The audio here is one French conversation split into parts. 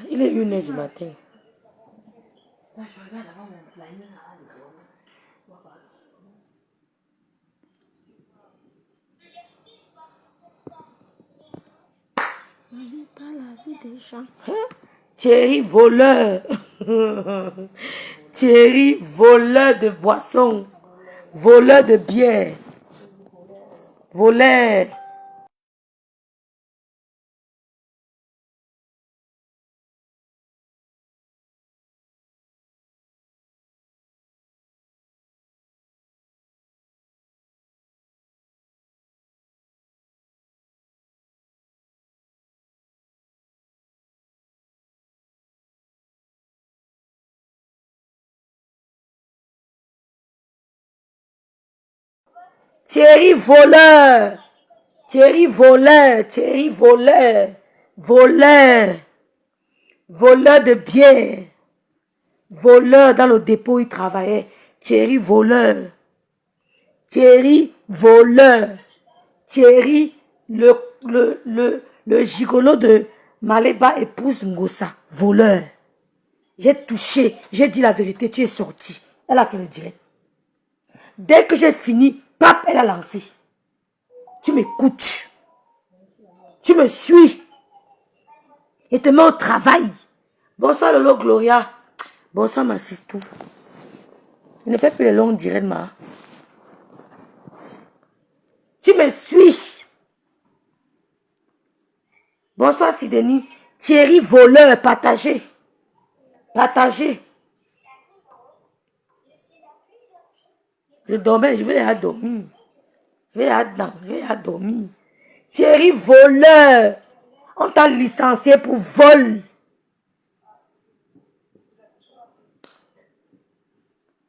Il est 1h du matin. Pas la vie des gens. Thierry voleur. Thierry voleur de boissons. Voleur de bière. Voleur. Thierry voleur. Thierry voleur. Thierry voleur. Voleur. Voleur de bière. Voleur dans le dépôt, il travaillait. Thierry voleur. Thierry voleur. Thierry, le gigolo de Maléba épouse Ngossa. Voleur. J'ai touché. J'ai dit la vérité. Tu es sorti. Elle a fait le direct. Dès que j'ai fini, pap, elle a lancé. Tu m'écoutes. Tu me suis. Et te mets au travail. Bonsoir Lolo Gloria. Bonsoir ma sistou. Je ne fais plus les longs directs, ma. Tu me suis. Bonsoir Sideni. Thierry voleur, partagé. Partagé. Je dormais, je vais aller dormir. Je vais aller dormir. Thierry voleur. On t'a licencié pour vol.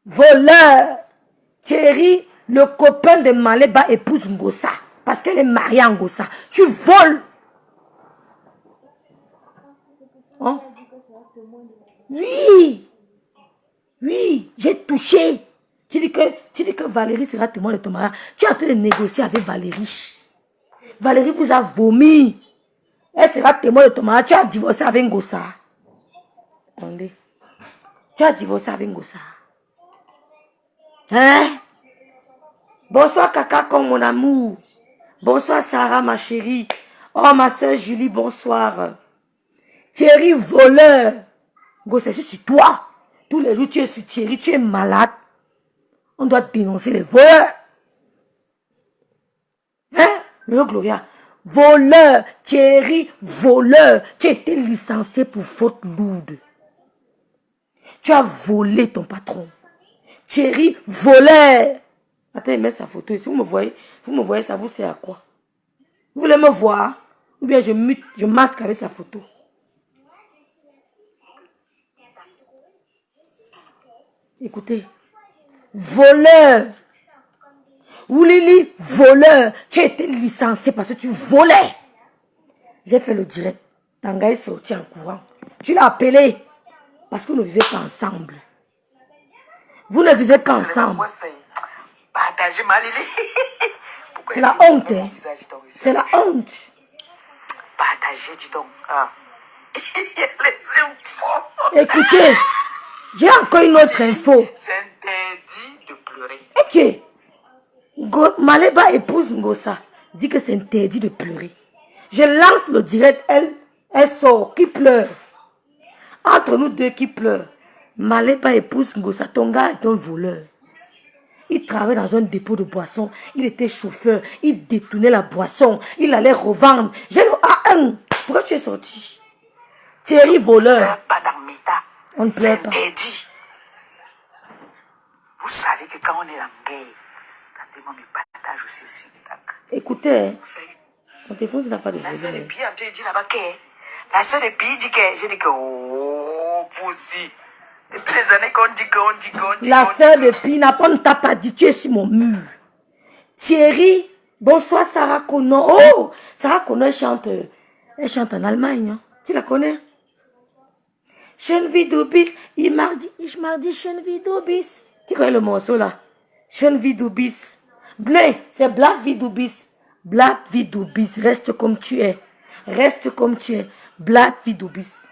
Voleur. Thierry, le copain de Maléba épouse Ngossa. Parce qu'elle est mariée à Ngossa. Tu voles. Hein? Oui. Oui, j'ai touché. Tu dis que Valérie sera témoin de ton mariage. Tu es en train de négocier avec Valérie. Valérie vous a vomi. Elle sera témoin de ton mariage. Tu as divorcé avec Ngossa. Attendez. Tu as divorcé avec Ngossa. Hein? Bonsoir Kaka comme mon amour. Bonsoir Sarah ma chérie. Oh ma soeur Julie, bonsoir. Thierry voleur. Ngossa, c'est sur toi. Tous les jours tu es sur Thierry, tu es malade. On doit dénoncer les voleurs. Hein? Le Gloria. Voleur. Thierry voleur. Tu as été licencié pour faute lourde. Tu as volé ton patron. Thierry voleur. Attends, mets sa photo. Si vous me voyez, ça vous sert à quoi? Vous voulez me voir? Ou bien je masque avec sa photo. Écoutez. Voleur. Oulili, voleur. Tu as été licencié parce que tu volais. J'ai fait le direct. Tanga est sorti en courant. Tu l'as appelé. Parce que vous ne vivez pas ensemble. Vous ne vivez pas ensemble. C'est la honte. Hein? C'est la honte. Partagez, dis donc. Ah. Écoutez, j'ai encore une autre info. C'est interdit de pleurer. Ok. Maléba épouse Ngossa. Dit que c'est interdit de pleurer. Je lance le direct. Elle sort. Qui pleure? Entre nous deux qui pleurent. Maléba épouse Ngossa. Ton gars est un voleur. Il travaillait dans un dépôt de boissons. Il était chauffeur. Il détournait la boisson. Il allait revendre. J'ai le A1. Pourquoi tu es sorti? Thierry voleur. Pas dans Meta. On ne pleure pas. Interdit. Vous savez que quand on est en guerre, tantôt me partage aussi sur écoutez, hein. Mon téléphone, ça n'a pas de la réseau. sœur de Pi a dit là-bas que la sœur de Pi dit que j'ai dit que oh poussi. Depuis les années qu'on dit la sœur de Pi n'a pas, ne t'a pas dit, tu es sur mon mur. Thierry, bonsoir Sarah Kono. Oh, Sarah Kono, elle chante en Allemagne. Hein. Tu la connais? Chenvidobis, il m'a dit Chenvidobis. Qui connaît le morceau là? Chenvidobis. Blé, c'est Black Vidobis. Black Vidobis, reste comme tu es. Reste comme tu es. Black Vidobis.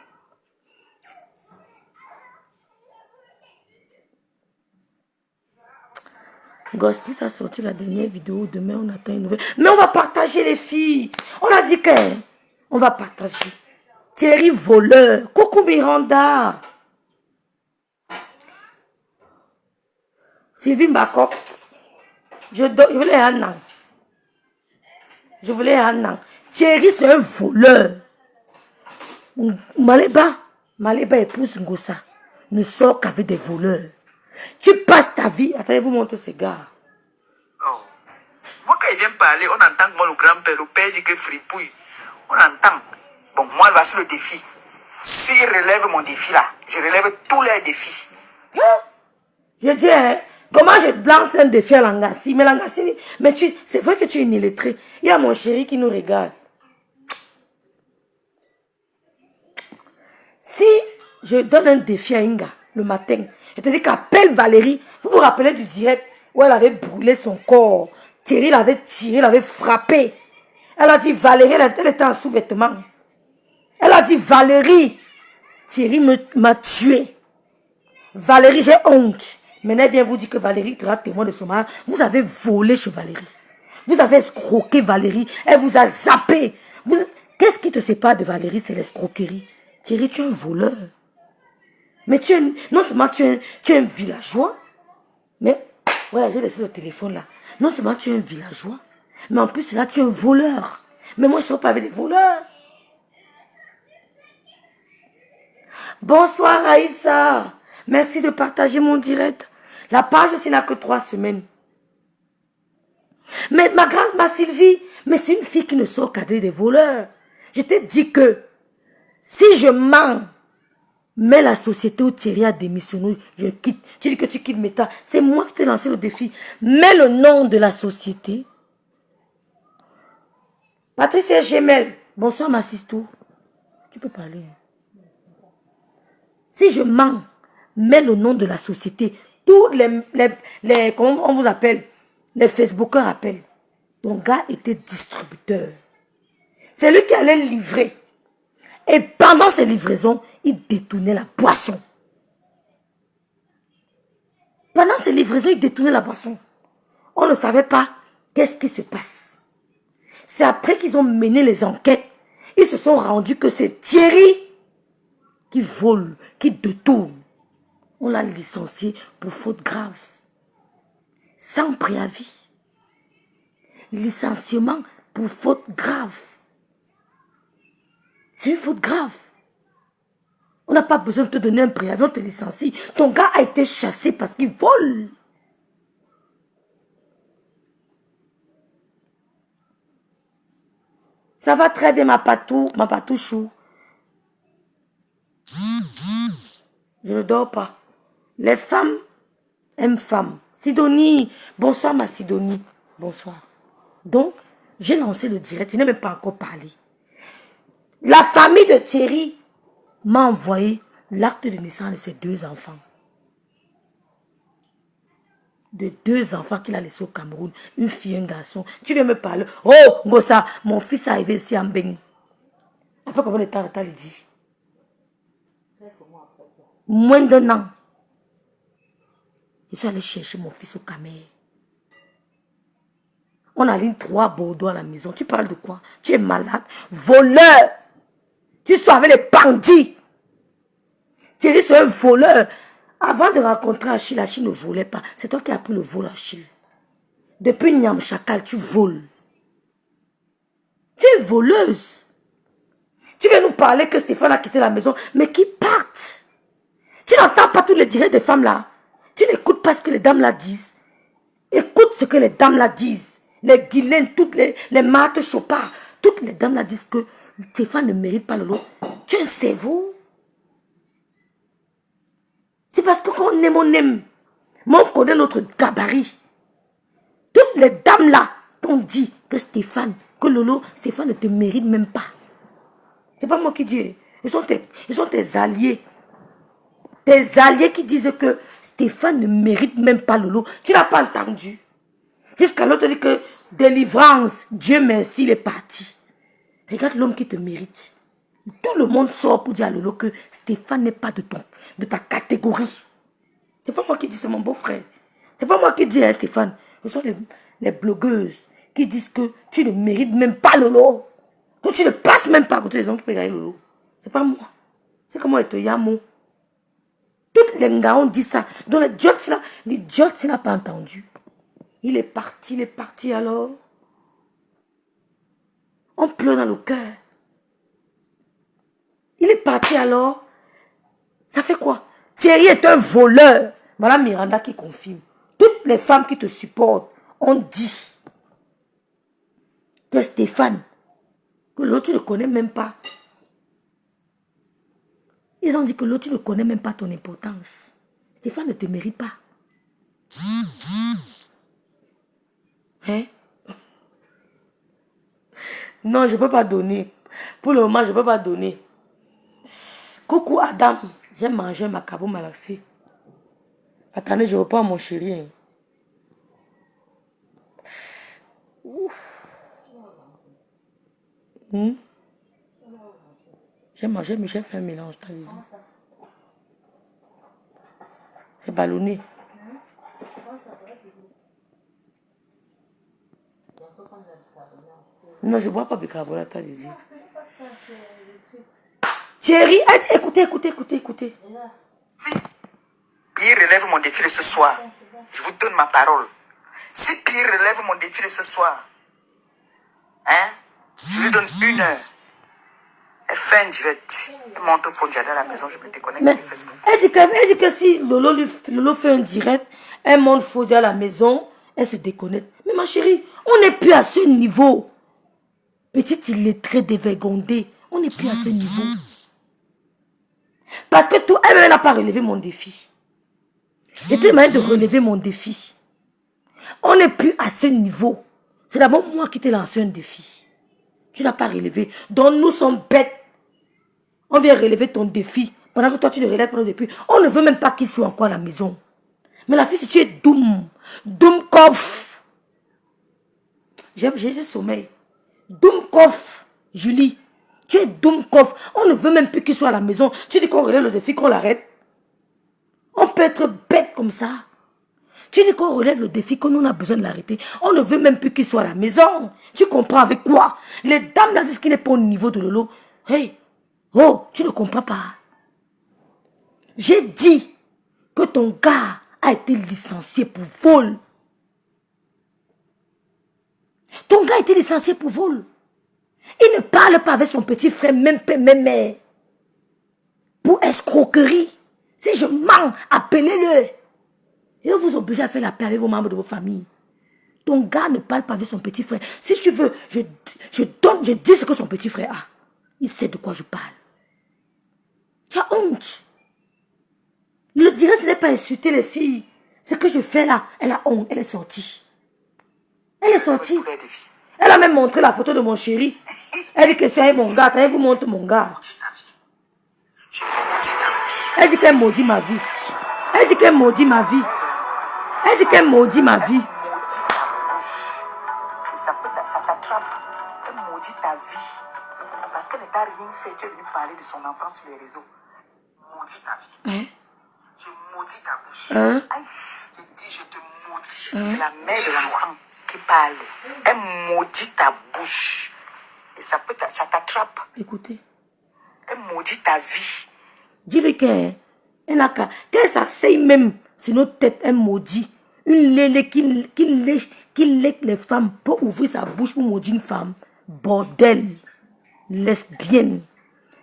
Gospel a sorti la dernière vidéo. Demain, on attend une nouvelle. Mais on va partager les filles. On a dit qu'on va partager. Thierry voleur. Coucou Miranda. Sylvie Mbako. Je voulais un an. Je voulais un an. Thierry, c'est un voleur. Maleba épouse Ngosa. Ne sort qu'avec des voleurs. Tu passes ta vie. Attendez, vous montrez ces gars. Oh. Moi, quand il vient parler, on entend que moi, le grand-père, le père dit que fripouille. On entend. Bon, moi, voici le défi. S'il relève mon défi là, je relève tous les défis. Je dis, hein, comment je lance un défi à Langassi? Mais Langassi, mais c'est vrai que tu es une illettrée. Il y a mon chéri qui nous regarde. Si je donne un défi à Inga le matin, je te dis qu'appelle Valérie. Vous vous rappelez du direct où elle avait brûlé son corps. Thierry l'avait tiré, l'avait frappé. Elle a dit Valérie, elle était en sous-vêtements. Elle a dit Valérie, Thierry m'a tué. Valérie, j'ai honte. Maintenant, elle vient vous dire que Valérie sera témoin de son mari. Vous avez volé chez Valérie. Vous avez escroqué Valérie. Elle vous a zappé. Qu'est-ce qui te sépare de Valérie? C'est l'escroquerie. Thierry, tu es un voleur. Mais non seulement tu es un villageois, mais, ouais, j'ai laissé le téléphone là. Non seulement tu es un villageois, mais en plus là, tu es un voleur. Mais moi, je ne sors pas avec des voleurs. Bonsoir Aïssa. Merci de partager mon direct. La page aussi n'a que 3 semaines. Mais ma Sylvie, mais c'est une fille qui ne sort qu'avec des voleurs. Je t'ai dit que si je mens, mais la société où Thierry a démissionné, je quitte. Tu dis que tu quittes Meta. C'est moi qui t'ai lancé le défi. Mets le nom de la société. Patricia Gemel. Bonsoir ma sister. Tu peux parler. Si je mens, mets le nom de la société. Tous les comment on vous appelle? Les Facebookers appellent. Ton gars était distributeur. C'est lui qui allait livrer. Et pendant ces livraisons, il détournait la boisson. Pendant ces livraisons, il détournait la boisson. On ne savait pas qu'est-ce qui se passe. C'est après qu'ils ont mené les enquêtes. Ils se sont rendus que c'est Thierry qui vole, qui détourne. On l'a licencié pour faute grave. Sans préavis. Licenciement pour faute grave. C'est une faute grave. On n'a pas besoin de te donner un préavis, on te licencie. Ton gars a été chassé parce qu'il vole. Ça va très bien, ma patouchou. Je ne dors pas. Les femmes aiment femmes. Sidonie, bonsoir ma Sidonie. Bonsoir. Donc, j'ai lancé le direct, il n'a même pas encore parlé. La famille de Thierry m'a envoyé l'acte de naissance de ses 2 enfants. De 2 enfants qu'il a laissés au Cameroun. Une fille et un garçon. Tu viens me parler. Oh, Ngosa, mon fils est arrivé ici en Beng. Après combien de temps il dit? Moins d'1 an. Je suis allé chercher mon fils au Cameroun. On a ligne 3 Bordeaux à la maison. Tu parles de quoi? Tu es malade. Voleur. Tu sois avec les bandits. Tu dis c'est un voleur. Avant de rencontrer Achille, Achille ne volait pas. C'est toi qui as pris le vol, Achille. Depuis Niam Chakal, tu voles. Tu es voleuse. Tu viens nous parler que Stéphane a quitté la maison, mais qui parte. Tu n'entends pas tous les directs des femmes là. Tu n'écoutes pas ce que les dames là disent. Écoute ce que les dames là disent. Les Guylaines, toutes les Marthe Chopard, toutes les dames là disent que Stéphane ne mérite pas le lot. Tu es un cerveau. C'est parce que quand on aime. Mais on connaît notre gabarit. Toutes les dames là t'ont dit que Stéphane, que Lolo, Stéphane ne te mérite même pas. C'est pas moi qui dis. Ils sont tes alliés. Tes alliés qui disent que Stéphane ne mérite même pas Lolo. Tu n'as pas entendu. Jusqu'à l'autre dit que délivrance, Dieu merci, il est parti. Regarde l'homme qui te mérite. Tout le monde sort pour dire à Lolo que Stéphane n'est pas de ta catégorie. C'est pas moi qui dis, c'est mon beau-frère. C'est pas moi qui dis, hein, Stéphane. Ce sont les blogueuses qui disent que tu ne mérites même pas Lolo. Que tu ne passes même pas à côté des gens qui peuvent gagner Lolo. C'est pas moi. C'est comment être Yamo. Toutes les gars ont dit ça. Donc l'idiote, il n'a pas entendu. Il est parti alors. On pleure dans le cœur. Il est parti alors. Ça fait quoi? Thierry est un voleur. Voilà Miranda qui confirme. Toutes les femmes qui te supportent ont dit que Stéphane, que l'autre tu ne connais même pas. Ils ont dit que l'autre tu ne connais même pas ton importance. Stéphane ne te mérite pas. Hein? Non, je ne peux pas donner. Pour le moment, je ne peux pas donner. Coucou Adam. J'ai mangé ma cabo malaxé. Attendez, je reprends mon chéri. J'ai mangé, mais j'ai fait un mélange. C'est ballonné. Non, je ne bois pas bicarbonate, t'as dit. Thierry, écoutez. Si Pierre relève mon défi de ce soir, je vous donne ma parole. Si Pierre relève mon défi de ce soir, hein, je lui donne 1 heure. Elle fait un direct. Elle monte au fond à la maison, je peux te connecter sur Facebook. Elle dit que si Lolo fait un direct, elle monte Fodia à la maison, elle se déconnecte. Mais ma chérie, on n'est plus à ce niveau. Petite illettrée dévergondée, on n'est plus à ce niveau. Parce que tout, elle n'a pas relevé mon défi. J'étais moyen de relever mon défi. On n'est plus à ce niveau. C'est d'abord moi qui t'ai lancé un défi. Tu n'as pas relevé. Donc nous sommes bêtes. On vient relever ton défi. Pendant que toi tu ne relèves pas ton défi. On ne veut même pas qu'il soit encore à la maison. Mais la fille, si tu es doum kof. J'ai sommeil. Doum kof, Julie. Tu es doum kof. On ne veut même plus qu'il soit à la maison. Tu dis qu'on relève le défi, qu'on l'arrête. On peut être bête comme ça. Tu dis qu'on relève le défi, que nous on a besoin de l'arrêter. On ne veut même plus qu'il soit à la maison. Tu comprends avec quoi? Les dames là disent qu'il n'est pas au niveau de Lolo. Hey, oh, tu ne comprends pas. J'ai dit que ton gars a été licencié pour vol. Ton gars a été licencié pour vol. Il ne parle pas avec son petit frère, même père, même mère. Pour escroquerie. Si je mens, appelez-le. Et vous obligez à faire la paix avec vos membres de vos familles. Ton gars ne parle pas avec son petit frère. Si tu veux, je dis ce que son petit frère a. Il sait de quoi je parle. Tu as honte. Le direct, ce n'est pas insulter les filles. Ce que je fais là, elle a honte. Elle est sortie. Elle est sortie. Elle a même montré la photo de mon chéri. Elle dit que c'est mon gars. Elle vous montre mon gars. Elle dit qu'elle maudit ma vie. Elle dit qu'elle maudit ma vie. Elle dit qu'elle maudit ma vie. Ça t'attrape. Elle maudit ta vie. Parce qu'elle ne t'a rien fait. Tu es venu parler de son enfant sur les réseaux. Maudit ta vie. Hein? Je maudis ta bouche. Hein? Je dis, je te maudis. C'est la mère de l'enfant qui parle. Elle maudit ta bouche. Et ça t'attrape. Écoutez. Elle maudit ta vie. Dis-lui qu'elle n'a qu'à. Qu'elle s'asseye même sur notre tête, elle maudit. Une lélé qui lèche les femmes pour ouvrir sa bouche pour maudire une femme. Bordel. Lesbienne.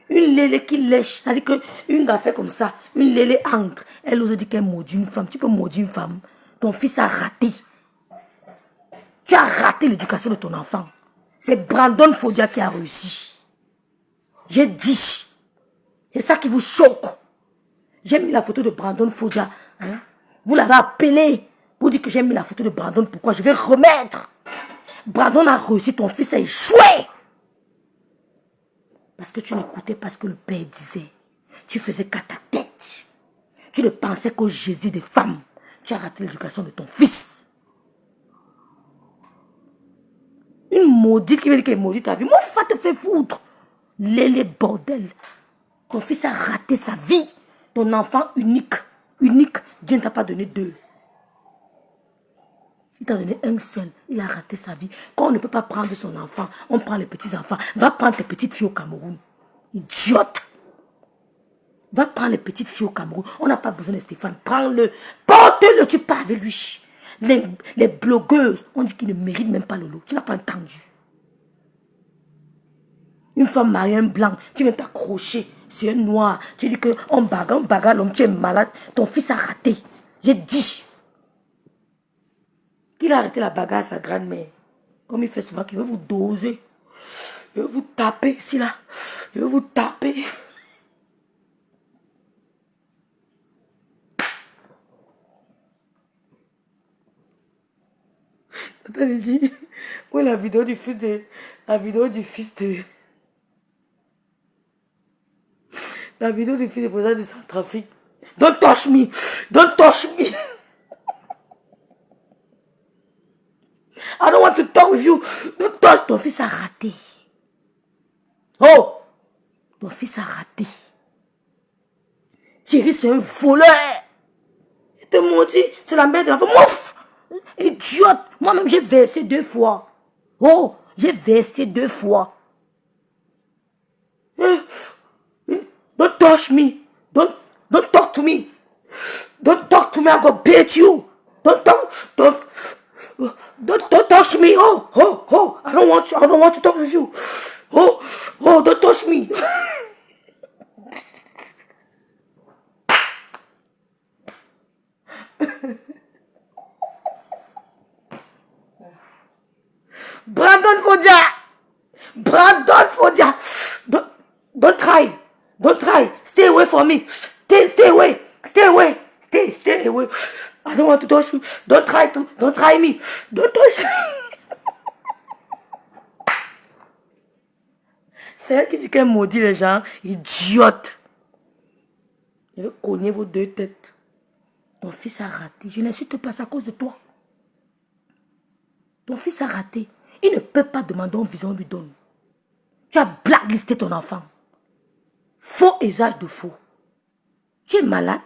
Une lélé qui lèche. C'est-à-dire qu'une gars fait comme ça. Une lélé entre. Elle ose dire qu'elle maudit une femme. Tu peux maudire une femme. Ton fils a raté. Tu as raté l'éducation de ton enfant. C'est Brandon Fodia qui a réussi. J'ai dit. C'est ça qui vous choque. J'ai mis la photo de Brandon Fodia. Hein? Vous l'avez appelé pour dire que j'ai mis la photo de Brandon. Pourquoi? Je vais remettre. Brandon a réussi. Ton fils a échoué. Parce que tu n'écoutais pas ce que le père disait. Tu faisais qu'à ta tête. Tu ne pensais qu'au Jésus des femmes. Tu as raté l'éducation de ton fils. Une maudite, qui veut dire qu'elle maudit ta vie. Mouf, va te faire foutre. Les bordel. Ton fils a raté sa vie. Ton enfant unique. Unique. Dieu ne t'a pas donné deux. Il t'a donné un seul. Il a raté sa vie. Quand on ne peut pas prendre son enfant, on prend les petits-enfants. Va prendre tes petites filles au Cameroun. Idiote. Va prendre les petites filles au Cameroun. On n'a pas besoin de Stéphane. Prends-le. Porte-le. Tu pars avec lui. Les blogueuses, on dit qu'ils ne méritent même pas le lot. Tu n'as pas entendu. Une femme mariée, un blanc, tu viens t'accrocher. C'est un noir. Tu dis qu'on bagarre l'homme, tu es malade. Ton fils a raté. J'ai dit. Qu'il a arrêté la bagarre à sa grand-mère. Comme il fait souvent, qu'il veut vous doser. Il veut vous taper ici, là. Il veut vous taper. Attendez, dit. Où est la vidéo du fils de... La vidéo du fils de... La vidéo du fils de président de Centrafrique. Don't touch me. Don't touch me. I don't want to talk with you. Don't touch. Ton fils a raté. Oh. Ton fils a raté. Thierry, c'est un voleur. Il te maudit. C'est la mère de l'enfant. Mouf. Idiote. Moi-même, j'ai versé 2 fois. Oh. J'ai versé 2 fois. Don't touch me. Don't talk to me. Don't talk to me. I'm gonna beat you. Don't touch me. Oh. I don't want to talk with you. Oh, don't touch me. Brandon Fodia. Don't try. Stay away from me. Stay away. Stay away. I don't want to touch you. Don't try me. Don't touch me. C'est elle qui dit qu'elle maudit les gens. Idiote. Je vais cogner vos 2 têtes. Ton fils a raté. Je n'insulte pas, c'est à cause de toi. Ton fils a raté. Il ne peut pas demander un visa, on lui donne. Tu as blacklisté ton enfant. Faux usage de faux. Tu es malade.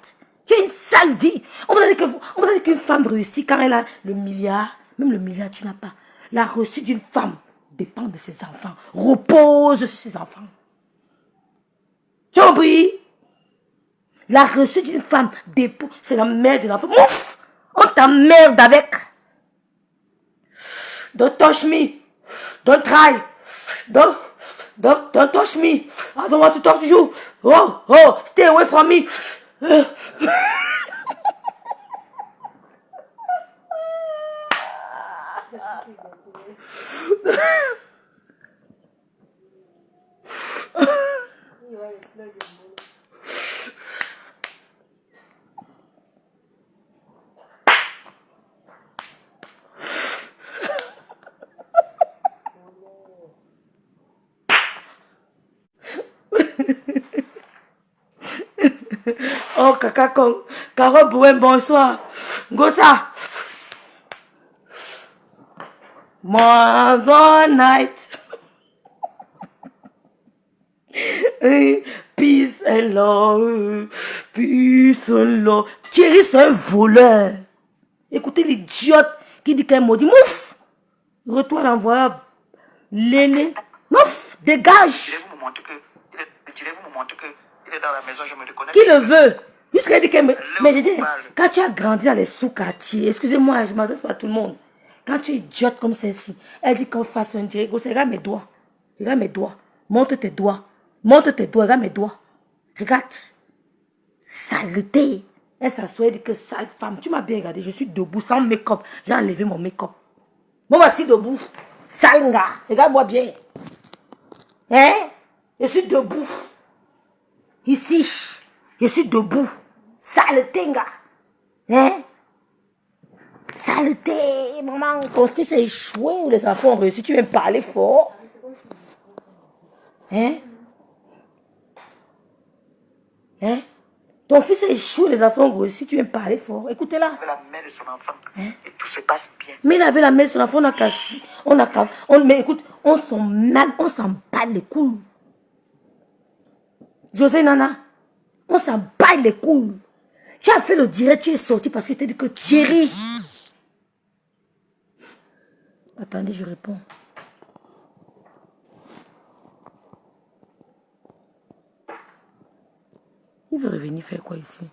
Tu as une sale vie. On vous a dit qu'une femme réussit quand elle a le milliard. Même le milliard, tu n'as pas. La réussite d'une femme dépend de ses enfants. Repose sur ses enfants. Tu as compris? La réussite d'une femme dépend. C'est la mère de l'enfant. Mouf! On t'emmerde avec. Don't touch me. Don't try. Don't touch me. I don't want to talk to you. Oh, stay away from me. Oh, Kaka Kong. Caro Bouin, bonsoir. Gossa. Mother night. Peace and love. Peace and love. Thierry, c'est un voleur. Écoutez l'idiote qui dit qu'elle maudit. Mouf. Retour l'envoyeur. Lélé. Mouf. Dégage. Vous me montrez que il est dans la maison, je me reconnais. Qui le veut? Jusqu'à dit qu'elle me... Mais je dis, quand tu as grandi dans les sous-quartiers, excusez-moi, je ne m'adresse pas à tout le monde. Quand tu es idiote comme celle-ci, elle dit qu'on fasse un direct. Regarde mes doigts. Regarde mes doigts. Montre tes doigts. Regarde mes doigts. Regarde. Saleté. Elle s'assoit, elle dit que sale femme. Tu m'as bien regardé, je suis debout sans make-up. J'ai enlevé mon make-up. Moi, voici debout. Sale gars. Regarde-moi bien. Hein? Je suis debout. Ici, je suis debout. Saleté, gars. Hein? Saleté, maman. Ton fils a échoué ou les enfants ont réussi? Tu viens me parler fort? Hein? Hein? Ton fils a échoué, les enfants ont réussi. Tu viens me parler fort? Écoutez-la. La mère de son enfant. Et tout se passe bien. Mais il avait la main sur l'enfant, on a cassé. Mais écoute, on s'en bat les couilles. José Nana, on s'en bat les couilles. Tu as fait le direct, tu es sorti parce que tu as dit que Thierry. Attendez, je réponds. Il veut revenir faire quoi ici?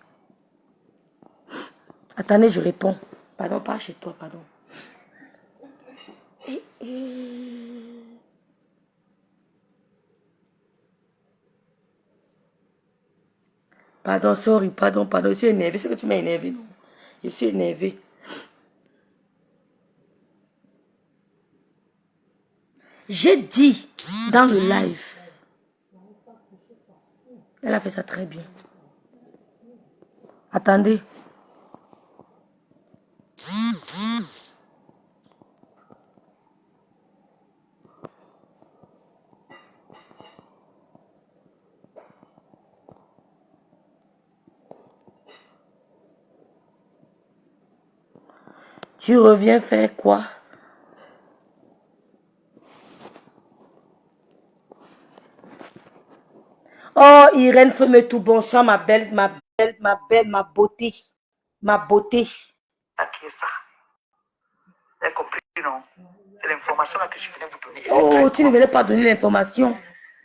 Attendez, je réponds. Pardon, pas chez toi, pardon. Pardon, sorry, pardon. Je suis énervé. C'est que tu m'as énervé, non? Je suis énervé. J'ai dit dans le live. Elle a fait ça très bien. Attendez. Tu reviens faire quoi? Oh, Irène, fais-moi tout bonsoir, ma belle, ma beauté. Ma beauté. Ah, qui est ça? Vous avez compris, non? C'est l'information que je venais vous donner. Oh, tu ne venais pas donner l'information.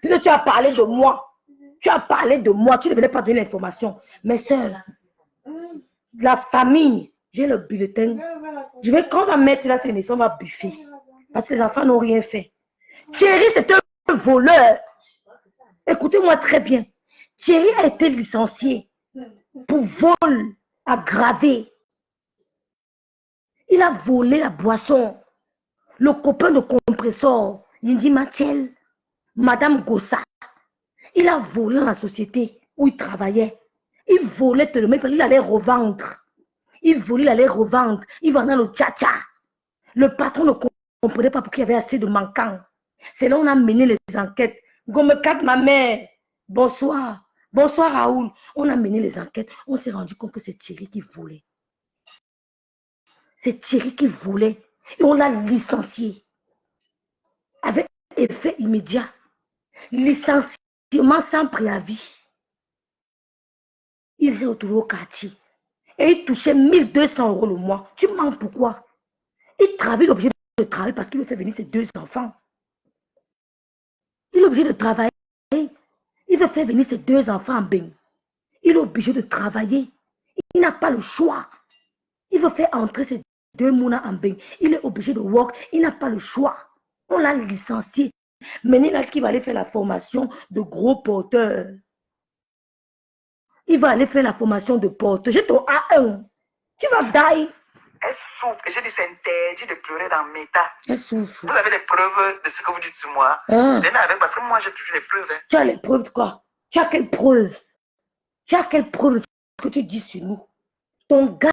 Puisque tu as parlé de moi. Tu as parlé de moi, tu ne venais pas donner l'information. Mes soeurs, la famille, j'ai le bulletin. Quand on va mettre la tennis, on va buffer. Parce que les enfants n'ont rien fait. Thierry, c'est un voleur. Écoutez-moi très bien. Thierry a été licencié pour vol aggravé. Il a volé la boisson. Le copain de compresseur, Yindi Matiel, Madame Gossa, il a volé dans la société où il travaillait. Il volait tellement, il allait revendre. Il volait, il allait revendre. Il vendait le tcha-tcha. Le patron ne comprenait pas pourquoi il y avait assez de manquants. C'est là où on a mené les enquêtes. Gomekat, ma mère. Bonsoir. Bonsoir, Raoul. On a mené les enquêtes. On s'est rendu compte que c'est Thierry qui volait. C'est Thierry qui volait. Et on l'a licencié. Avec effet immédiat. Licenciement sans préavis. Il s'est retrouvé au quartier. Et il touchait 1200 € le mois. Tu mens pourquoi? Il travaille, il est obligé de travailler parce qu'il veut faire venir ses 2 enfants. Il est obligé de travailler. Il veut faire venir ses 2 enfants en bain. Il est obligé de travailler. Il n'a pas le choix. Il veut faire entrer ses 2 mounas en bain. Il est obligé de work. Il n'a pas le choix. On l'a licencié. Maintenant, il a dit qu'il va aller faire la formation de gros porteur. Il va aller faire la formation de porteur. J'ai ton A1. Tu vas die. Elle souffre. Et je dis, c'est interdit de pleurer dans mes tas. Elle souffre. Vous avez des preuves de ce que vous dites sur moi. Venez avec, parce que moi, j'ai toujours les preuves. Hein. Tu as les preuves de quoi? Tu as quelle preuve? Tu as quelle preuve de ce que tu dis sur nous? Ton gars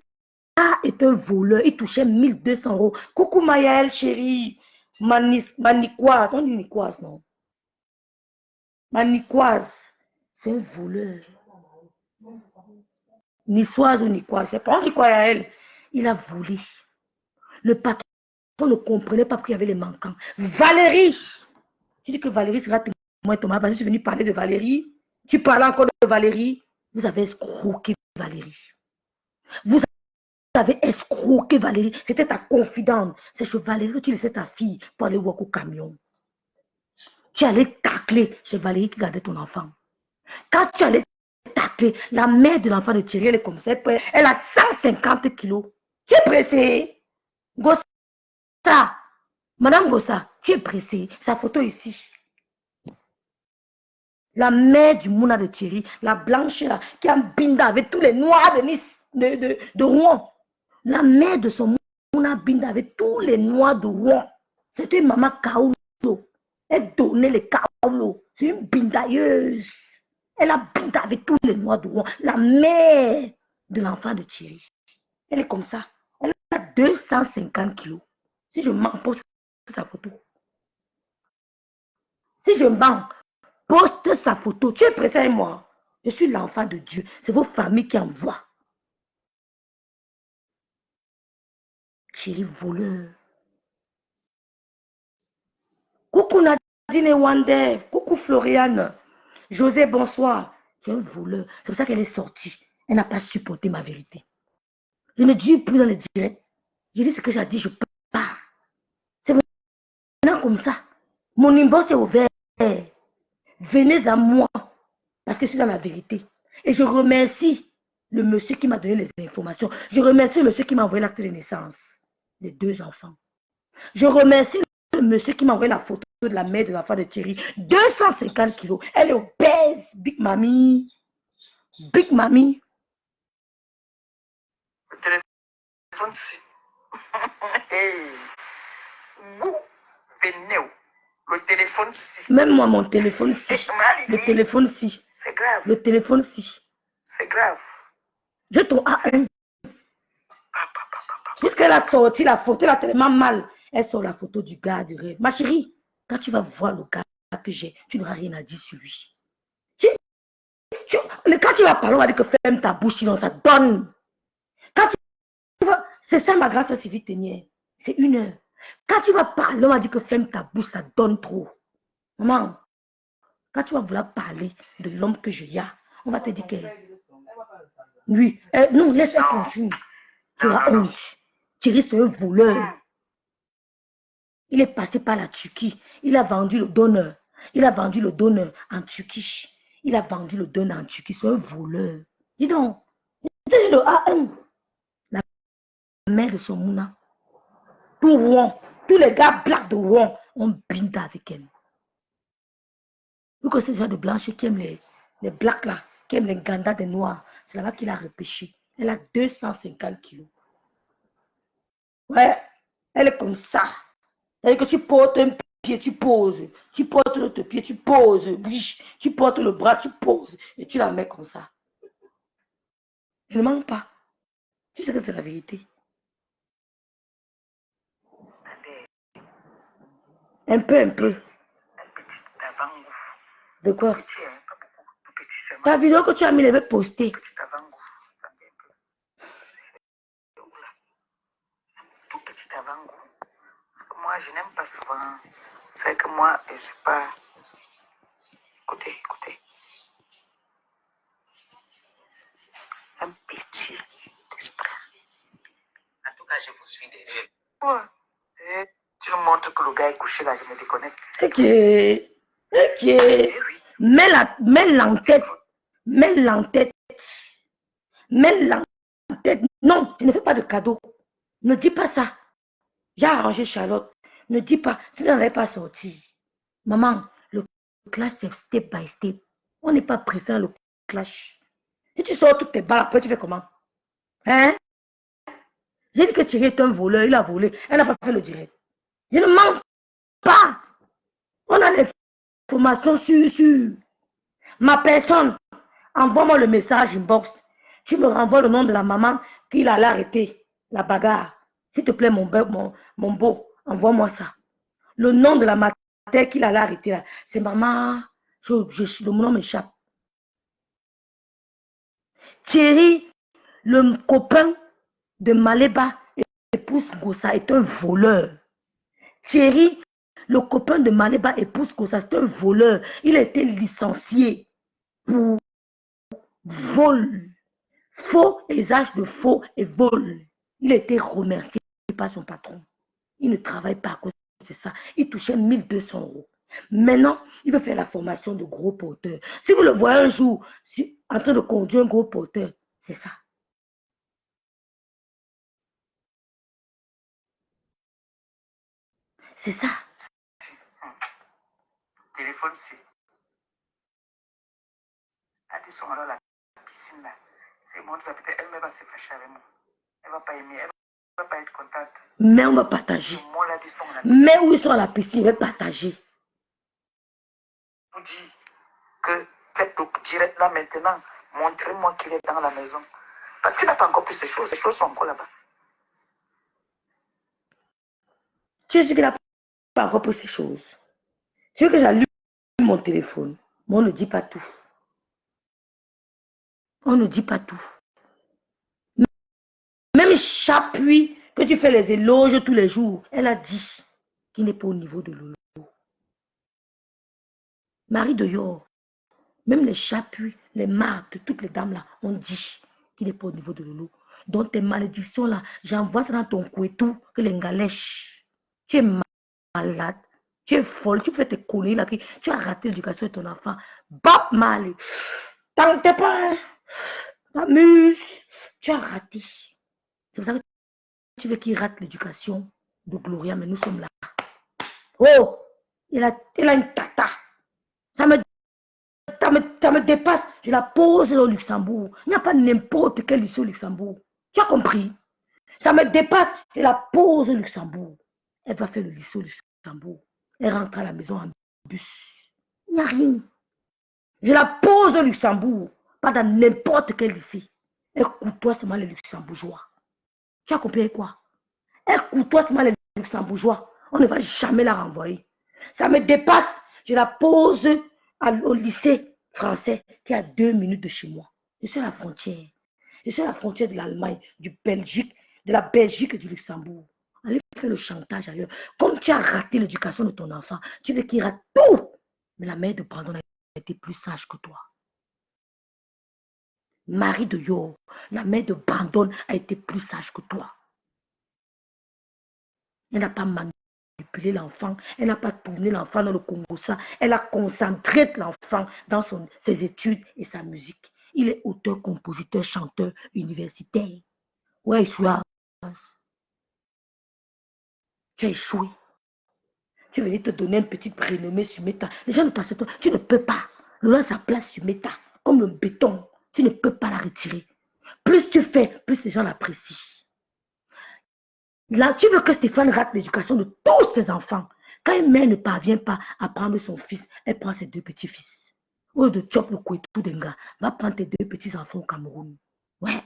est un voleur. Il touchait 1200 €. Coucou Maëlle, chérie. Maniquoise. On dit Niquoise, non? Maniquoise. C'est un voleur. Niçoise ou Niquoise. Je sais pas. On dit quoi à elle? Il a volé. Le patron ne comprenait pas qu'il y avait les manquants. Valérie. Tu dis que Valérie sera témoin Thomas parce que je suis venu parler de Valérie. Tu parles encore de Valérie. Vous avez escroqué Valérie. Vous avez escroqué Valérie. C'était ta confidente. C'est chez Valérie que tu laissais ta fille pour aller voir au camion. Tu allais tacler chez Valérie qui gardait ton enfant. Quand tu allais tacler, la mère de l'enfant de Thierry, elle est comme ça. Elle a 150 kilos. Tu es pressé. Gossa. Madame Gossa, tu es pressée. Sa photo ici. La mère du Mouna de Thierry, la blanche là, qui a un binda avec tous les noirs de Nice, de Rouen. La mère de son Mouna binda avec tous les noirs de Rouen. C'était une maman Kaoulo. Elle donnait les Kaoulo. C'est une bindailleuse. Elle a binda avec tous les noirs de Rouen. La mère de l'enfant de Thierry. Elle est comme ça. Elle a 250 kilos. Si je mens, poste sa photo. Si je mens, poste sa photo. Tu es pressé avec moi. Je suis l'enfant de Dieu. C'est vos familles qui envoient. Thierry voleur. Coucou Nadine et Wander. Coucou Floriane. José, bonsoir. Tu es un voleur. C'est pour ça qu'elle est sortie. Elle n'a pas supporté ma vérité. Je ne dis plus dans les directs. Je dis ce que j'ai dit, je pars. C'est maintenant comme ça. Mon inbox est ouvert. Venez à moi. Parce que c'est dans la vérité. Et je remercie le monsieur qui m'a donné les informations. Je remercie le monsieur qui m'a envoyé l'acte de naissance. Les 2 enfants. Je remercie le monsieur qui m'a envoyé la photo de la mère de l'enfant de Thierry. 250 kilos. Elle est obèse. Big Mamie. Big Mamie. Le téléphone, si. Vous venez où? Le téléphone, si. Même moi, mon téléphone, si. Le téléphone, si. C'est grave. Le téléphone, si. C'est grave. J'ai ton A1. Puisqu'elle a sorti la photo, elle a tellement mal. Elle sort la photo du gars du rêve. Ma chérie, quand tu vas voir le gars que j'ai, tu n'auras rien à dire sur lui. Quand tu vas parler, on va dire que ferme ta bouche, sinon ça donne. Quand tu vas, c'est ça ma grâce civique tenière. C'est 1 heure. Quand tu vas parler, on va dire que ferme ta bouche, ça donne trop. Maman, quand tu vas vouloir parler de l'homme que je y a, on va te dire que... Oui, non, laisse-le continuer. Tu auras honte. Thierry, c'est un voleur. Il est passé par la Turquie. Il a vendu le donneur. Il a vendu le donneur en Turquie. Il a vendu le donneur en Turquie. C'est un voleur. Dis donc, le A1. La mère de son mouna. Tout Rouen. Tous les gars blacks de Rouen ont bindé avec elle. Vous connaissez ce genre de blanches qui aiment les blacks là, qui aiment les gandas des noirs. C'est là-bas qu'il a repêché. Elle a 250 kilos. Ouais, elle est comme ça. C'est-à-dire que tu portes un pied, tu poses. Tu portes l'autre pied, tu poses. Tu portes le bras, tu poses. Et tu la mets comme ça. Elle ne manque pas. Tu sais que c'est la vérité. Un peu. De quoi? Ta vidéo que tu as mis, elle veut poster. Tout petit avant-goût. Moi, je n'aime pas souvent. C'est que moi, je ne suis pas... Écoutez. Un petit esprit. En tout cas, je vous suis derrière. Ouais. Et tu me montres que le gars est couché là, je me déconnecte. Ok. Mets-la en tête. Mets-la en tête. Non, je ne fais pas de cadeau. Ne dis pas ça. J'ai arrangé Charlotte. Ne dis pas, si elle n'avait pas sorti. Maman, le clash, c'est step by step. On n'est pas pressé le clash. Si tu sors toutes tes balles, après tu fais comment? Hein? J'ai dit que Thierry est un voleur, il a volé. Elle n'a pas fait le direct. Je ne mens pas. On a l'information sur ma personne. Envoie-moi le message inbox. Tu me renvoies le nom de la maman qu'il allait arrêter la bagarre. S'il te plaît, mon beau, envoie-moi ça. Le nom de la mater qu'il allait arrêter là, c'est maman. Le nom m'échappe. Thierry, le copain de Maléba, épouse Gossa, est un voleur. Thierry, le copain de Maléba, épouse Gossa, c'est un voleur. Il a été licencié pour vol. Faux, usage de faux et vol. Il a été remercié par son patron. Il ne travaille pas à cause de ça. Il touchait 1200 €. Maintenant, il veut faire la formation de gros porteur. Si vous le voyez un jour en train de conduire un gros porteur, c'est ça. C'est ça. Téléphone, c'est... Ils sont là, la piscine là. C'est moi, elle va se fâcher avec moi. Elle va pas aimer, elle va pas être contente. Mais on va partager. Mais où ils sont à la piscine, ils vont partager. Je vous dis que faites le direct là maintenant. Montrez-moi qu'il est dans la maison. Parce qu'il n'a pas encore pris ces choses. Ces choses sont encore là-bas. Tu sais qu'il n'a pas encore pris ces choses. Tu veux que j'allume mon téléphone? Mais on ne dit pas tout. On ne dit pas tout. Même j'appuie que tu fais les éloges tous les jours. Elle a dit qu'il n'est pas au niveau de Lolo. Marie de Yor, même les chapuis, les marques, toutes les dames là ont dit qu'il n'est pas au niveau de Lolo. Donc tes malédictions là, j'envoie ça dans ton couetou que les galèches. Tu es malade, tu es folle, tu fais tes conneries là, tu as raté l'éducation de ton enfant. Bap mal, tente pas, hein. T'amuses, tu as raté. C'est pour ça que tu veux qu'il rate l'éducation de Gloria, mais nous sommes là. Oh, il a une tata. Ça me dépasse. Je la pose au Luxembourg. Il n'y a pas n'importe quel lycée au Luxembourg. Tu as compris? Ça me dépasse. Je la pose au Luxembourg. Elle va faire le lycée au Luxembourg. Elle rentre à la maison en bus. Il n'y a rien. Je la pose au Luxembourg. Pas dans n'importe quel lycée. Elle côtoie seulement les Luxembourgeois. Tu as compris quoi? Elle côtoie seulement les Luxembourgeois. On ne va jamais la renvoyer. Ça me dépasse. Je la pose au lycée français qui est à 2 minutes de chez moi. Je suis à la frontière. Je suis à la frontière de l'Allemagne, du Belgique, de la Belgique et du Luxembourg. Allez faire le chantage ailleurs. Comme tu as raté l'éducation de ton enfant, tu veux qu'il rate tout. Mais la mère de Brandon a été plus sage que toi. Marie de Yor, la mère de Brandon a été plus sage que toi. Elle n'a pas manipulé l'enfant, elle n'a pas tourné l'enfant dans le Congo. Elle a concentré l'enfant dans ses études et sa musique. Il est auteur, compositeur, chanteur, universitaire. Ouais, tu as échoué. Tu venais te donner un petit prénommé sur Meta. Les gens ne t'acceptent pas. Tu ne peux pas. Lola a sa place sur Meta, comme le béton. Tu ne peux pas la retirer. Plus tu fais, plus les gens l'apprécient. Là, tu veux que Stéphane rate l'éducation de tous ses enfants. Quand une mère ne parvient pas à prendre son fils, elle prend ses 2 petits-fils. Au lieu de chop le couetou d'un gars, va prendre tes 2 petits-enfants au Cameroun. Ouais,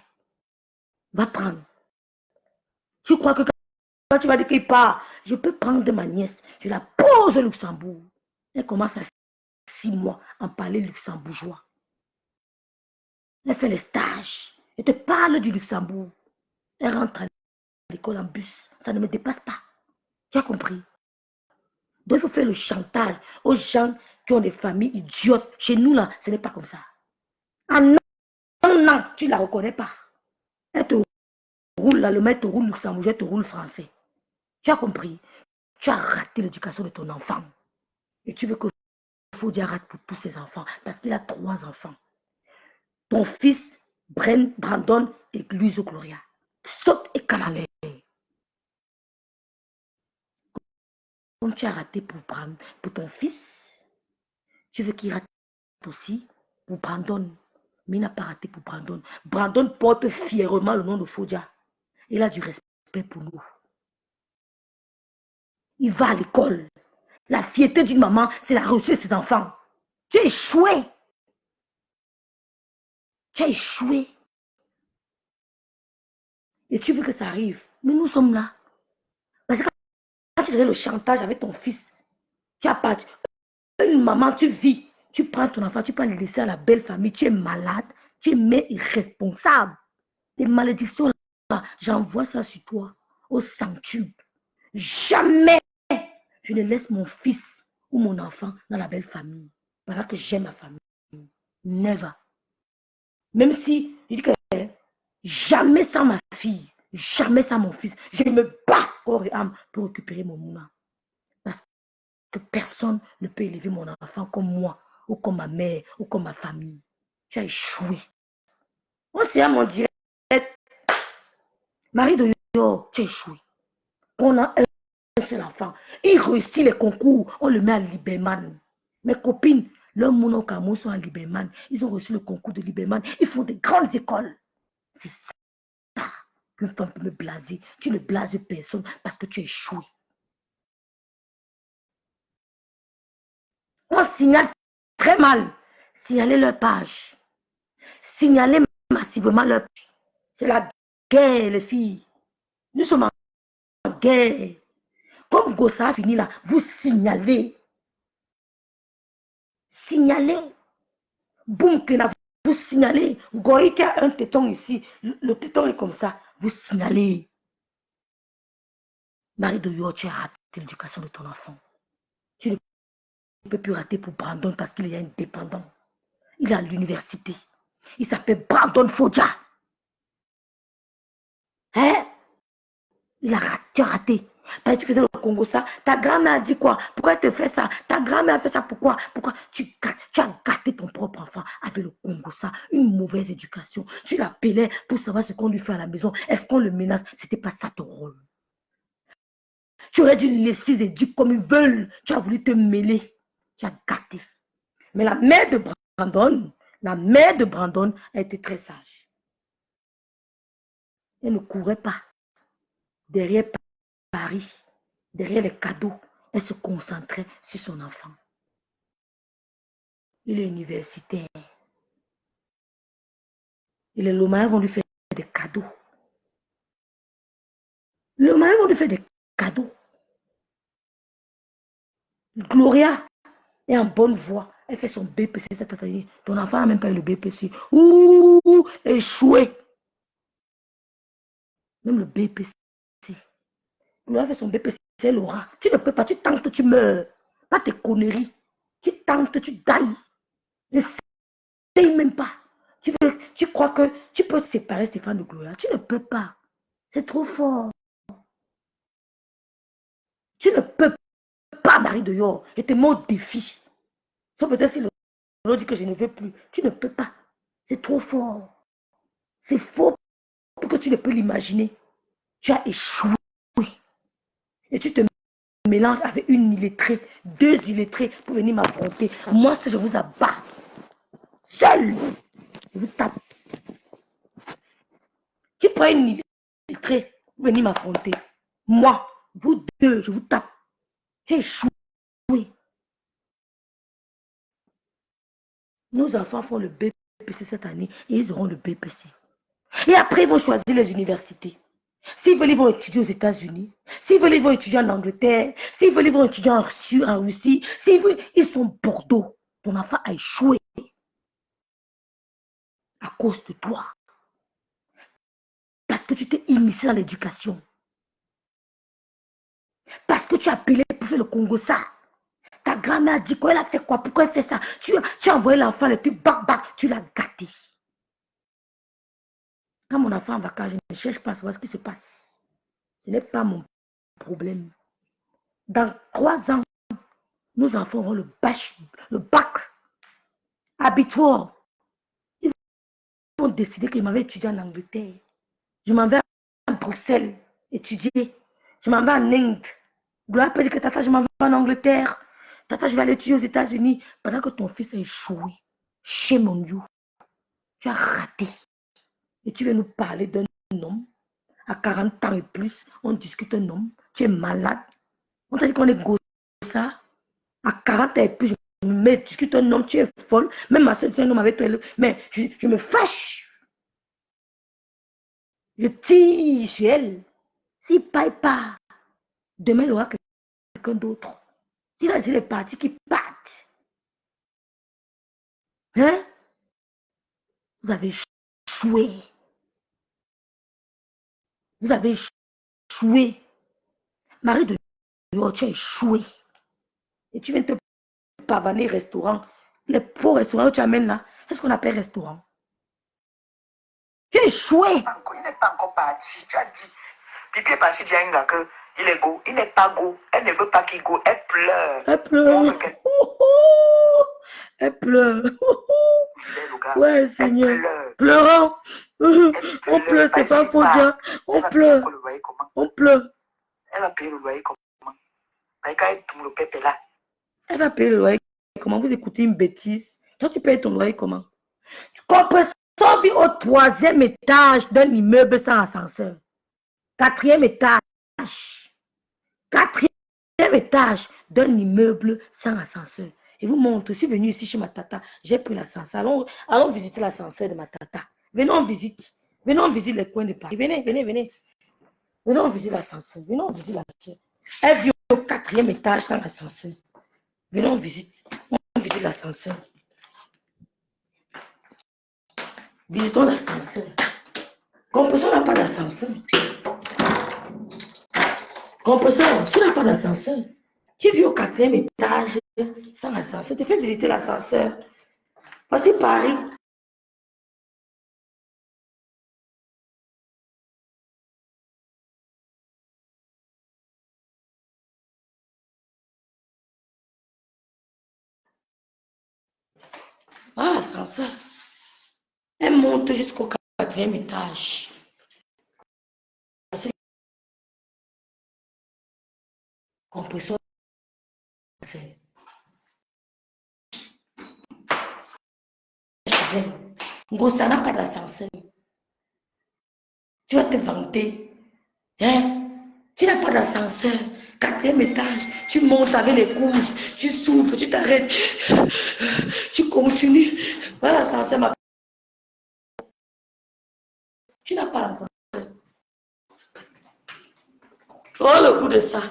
va prendre. Tu crois que quand tu vas dire qu'il part, je peux prendre ma nièce, je la pose au Luxembourg. Elle commence à 6 mois à parler luxembourgeois. Elle fait les stages. Je te parle du Luxembourg. Elle rentre à l'école en bus. Ça ne me dépasse pas. Tu as compris? Donc, il faut faire le chantage aux gens qui ont des familles idiotes. Chez nous, là, ce n'est pas comme ça. En un an, tu ne la reconnais pas. Elle te roule, là, le mec te roule luxembourgeois, te roule français. Tu as compris? Tu as raté l'éducation de ton enfant. Et tu veux que Foudia rate pour tous ses enfants. Parce qu'il a 3 enfants. Ton fils, Brandon et Luiso Gloria. Saute et cale en l'air. Comme tu as raté pour ton fils, tu veux qu'il rate aussi pour Brandon. Mais il n'a pas raté pour Brandon. Brandon porte fièrement le nom de Foudia. Il a du respect pour nous. Il va à l'école. La fierté d'une maman, c'est la réussite de ses enfants. Tu as échoué. Tu as échoué. Et tu veux que ça arrive. Mais nous sommes là. Parce que quand tu faisais le chantage avec ton fils, tu as pas... Une maman, tu vis. Tu prends ton enfant, tu peux le laisser à la belle famille. Tu es malade. Tu es mère irresponsable. Les malédictions, là, j'envoie ça sur toi. Au centuple. Jamais je ne laisse mon fils ou mon enfant dans la belle famille. Pendant que j'aime ma famille. Never. Même si, je dis que jamais sans ma fille, jamais sans mon fils, je me bats corps et âme pour récupérer mon moulin. Parce que personne ne peut élever mon enfant comme moi, ou comme ma mère, ou comme ma famille. Tu as échoué. On s'est à mon direct. Marie de Yor, tu as échoué. On a un seul enfant. Il réussit les concours, on le met à Liberman. Mes copines, leurs moulins au Cameroun sont à Liberman. Ils ont reçu le concours de Liberman. Ils font des grandes écoles. C'est ça qu'une femme peut me blaser. Tu ne blases personne parce que tu as échoué. On signale très mal. Signaler leur page. Signaler massivement leur page. C'est la guerre, les filles. Nous sommes en guerre. Comme Gossa a fini là, vous signalez. Signalez. Boumkena, vous signalez. Goï qui a un téton ici. Le téton est comme ça. Vous signalez. Marie de Yo, tu as raté l'éducation de ton enfant. Tu ne peux plus rater pour Brandon parce qu'il est indépendant. Il est à l'université. Il s'appelle Brandon Fodja. Hein? Il a raté, tu as raté. Parce que tu faisais le Congo ça. Ta grand-mère a dit quoi? Pourquoi elle te fait ça? Ta grand-mère a fait ça pourquoi? Pourquoi tu as gâté ton propre enfant avec le Congo ça? Une mauvaise éducation. Tu l'appelais pour savoir ce qu'on lui fait à la maison. Est-ce qu'on le menace? C'était pas ça ton rôle. Tu aurais dû laisser les éduquer comme ils veulent. Tu as voulu te mêler. Tu as gâté. Mais la mère de Brandon a été très sage. Elle ne courait pas derrière Paris, derrière les cadeaux. Elle se concentrait sur son enfant. Il est universitaire. Et les Lomains vont lui faire des cadeaux. Les Lomains vont lui faire des cadeaux. Gloria est en bonne voie. Elle fait son BPC cette année. Ton enfant n'a même pas eu le BPC. Ouh, échoué. Même le BPC. Gloria fait son BPC, elle l'aura. Tu ne peux pas, tu tentes, tu meurs. Pas tes conneries. Tu tentes, tu dailles. Ne sais même pas. Tu crois que tu peux séparer Stéphane de Gloria. Tu ne peux pas. C'est trop fort. Tu ne peux pas, Marie de Yor. Je te mets au défi. Sauf peut-être si l'autre dit que je ne veux plus. Tu ne peux pas. C'est trop fort. C'est faux pour que tu ne peux l'imaginer. Tu as échoué. Et tu te mélanges avec une illettrée, 2 illettrés pour venir m'affronter. Moi, si je vous abats, seul, je vous tape. Tu prends une illettrée pour venir m'affronter. Moi, vous deux, je vous tape. Tu as échoué. Nos enfants font le BPC cette année et ils auront le BPC. Et après, ils vont choisir les universités. S'ils veulent, ils vont étudier aux États-Unis. S'ils veulent, ils vont étudier en Angleterre. S'ils veulent, ils vont étudier en Russie. S'ils veulent, ils sont Bordeaux. Ton enfant a échoué à cause de toi. Parce que tu t'es immiscé dans l'éducation. Parce que tu as appelé pour faire le Congo ça. Ta grand-mère a dit quoi? Elle a fait quoi? Pourquoi elle fait ça? Tu as envoyé l'enfant, le truc, bac, tu l'as gâté. Quand mon enfant est en vacances, je ne cherche pas à savoir ce qui se passe. Ce n'est pas mon problème. Dans 3 ans, nos enfants auront le bac habituel. Ils vont décider qu'ils m'avaient étudié en Angleterre. Je m'en vais à Bruxelles étudier. Je m'en vais en Inde. Gloire peut dire que tata, je m'en vais en Angleterre. Tata, je vais aller étudier aux États-Unis. Pendant que ton fils a échoué. Chez mon Dieu. Tu as raté. Et tu viens nous parler d'un homme. À 40 ans et plus, on discute un homme. Tu es malade. On t'a dit qu'on est gossa. À 40 ans et plus, je me discute un homme, tu es folle. Même ma soeur, c'est un homme avec toi. Mais je me fâche. Je tire sur elle. S'il ne paye pas, demain, il y aura quelqu'un d'autre. Si là, c'est les partis qui partent. Hein? Vous avez échoué. Vous avez échoué. Marie de Dieu, tu as échoué. Et tu viens te pavaner restaurant. Les faux restaurants que tu amènes là, c'est ce qu'on appelle restaurant. Tu as échoué. Il n'est pas encore parti. Tu as dit. Pipi est parti dire à que il est go. Il n'est pas go. Elle ne veut pas qu'il go. Elle pleure. Elle pleure. Elle pleure. Ouais, Seigneur. Pleurons. On pleure, c'est pas faux, Dieu. On pleure. On pleure. Elle va payer le loyer comment? Elle va payer le loyer comment? Vous écoutez une bêtise. Toi, tu payes ton loyer comment? Compressor vit au 3e étage d'un immeuble sans ascenseur. 4e étage. 4e étage d'un immeuble sans ascenseur. Et vous montre, je suis venu ici chez ma tata, j'ai pris l'ascenseur. Allons visiter l'ascenseur de ma tata. Venons, on visite. Venons, on visite les coins de Paris. Venez. Venons, on visite l'ascenseur. Venons, on visite l'ascenseur. Elle vit au 4e étage sans ascenseur. Venons, on visite. On visite l'ascenseur. Visitons l'ascenseur. Compression n'a pas d'ascenseur. Compresseur, tu n'as pas d'ascenseur. Tu vis au 4e étage sans ascenseur. Tu fais visiter l'ascenseur. Voici Paris. Ah, l'ascenseur. Elle monte jusqu'au 4e étage. Compresseur. Ngosa n'a pas d'ascenseur. Tu vas te vanter. Hein? Tu n'as pas d'ascenseur. 4e étage. Tu montes avec les couches. Tu souffles. Tu t'arrêtes. Tu continues. Voilà l'ascenseur, ma. Tu n'as pas d'ascenseur. Oh, le coup de ça.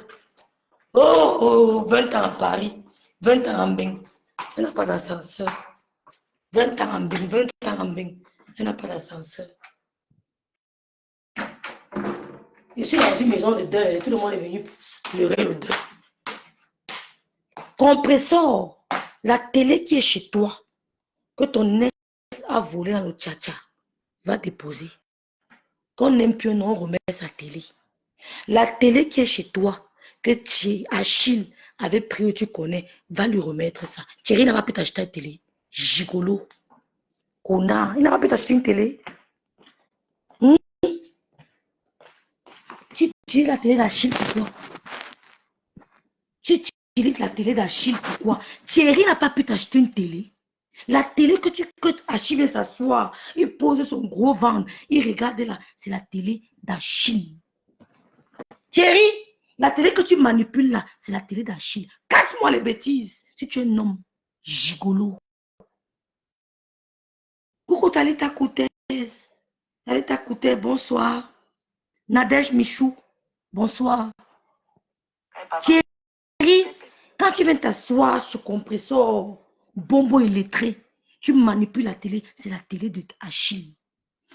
Oh, 20 ans à Paris. 20 ans en Bing. Elle n'a pas d'ascenseur. 20 ans en Bing. 20 ans en Bing. Elle n'a pas d'ascenseur. Je suis dans une maison de deuil et tout le monde est venu pleurer le deuil. Compresseur, la télé qui est chez toi, que ton ex a volé dans le tcha-tcha, va déposer. Quand on n'aime plus, on remet sa télé. La télé qui est chez toi, que Achille avait pris, tu connais, va lui remettre ça. Thierry n'a pas pu t'acheter une télé. Gigolo. Connard. Il n'a pas pu t'acheter une télé. Tu utilises la télé d'Achille, pourquoi? Tu utilises la télé d'Achille, pourquoi? Thierry n'a pas pu t'acheter une télé. La télé que Achille vient s'asseoir, il pose son gros ventre, il regarde là, c'est la télé d'Achille. Thierry, la télé que tu manipules là, c'est la télé d'Achille. Casse-moi les bêtises, si tu es un homme gigolo. Coucou Talita Koutez. Talita Koutez, bonsoir. Nadège Michou, bonsoir. Thierry, quand tu viens t'asseoir sur compresseur, bonbon illettré, tu manipules la télé, c'est la télé de Achille.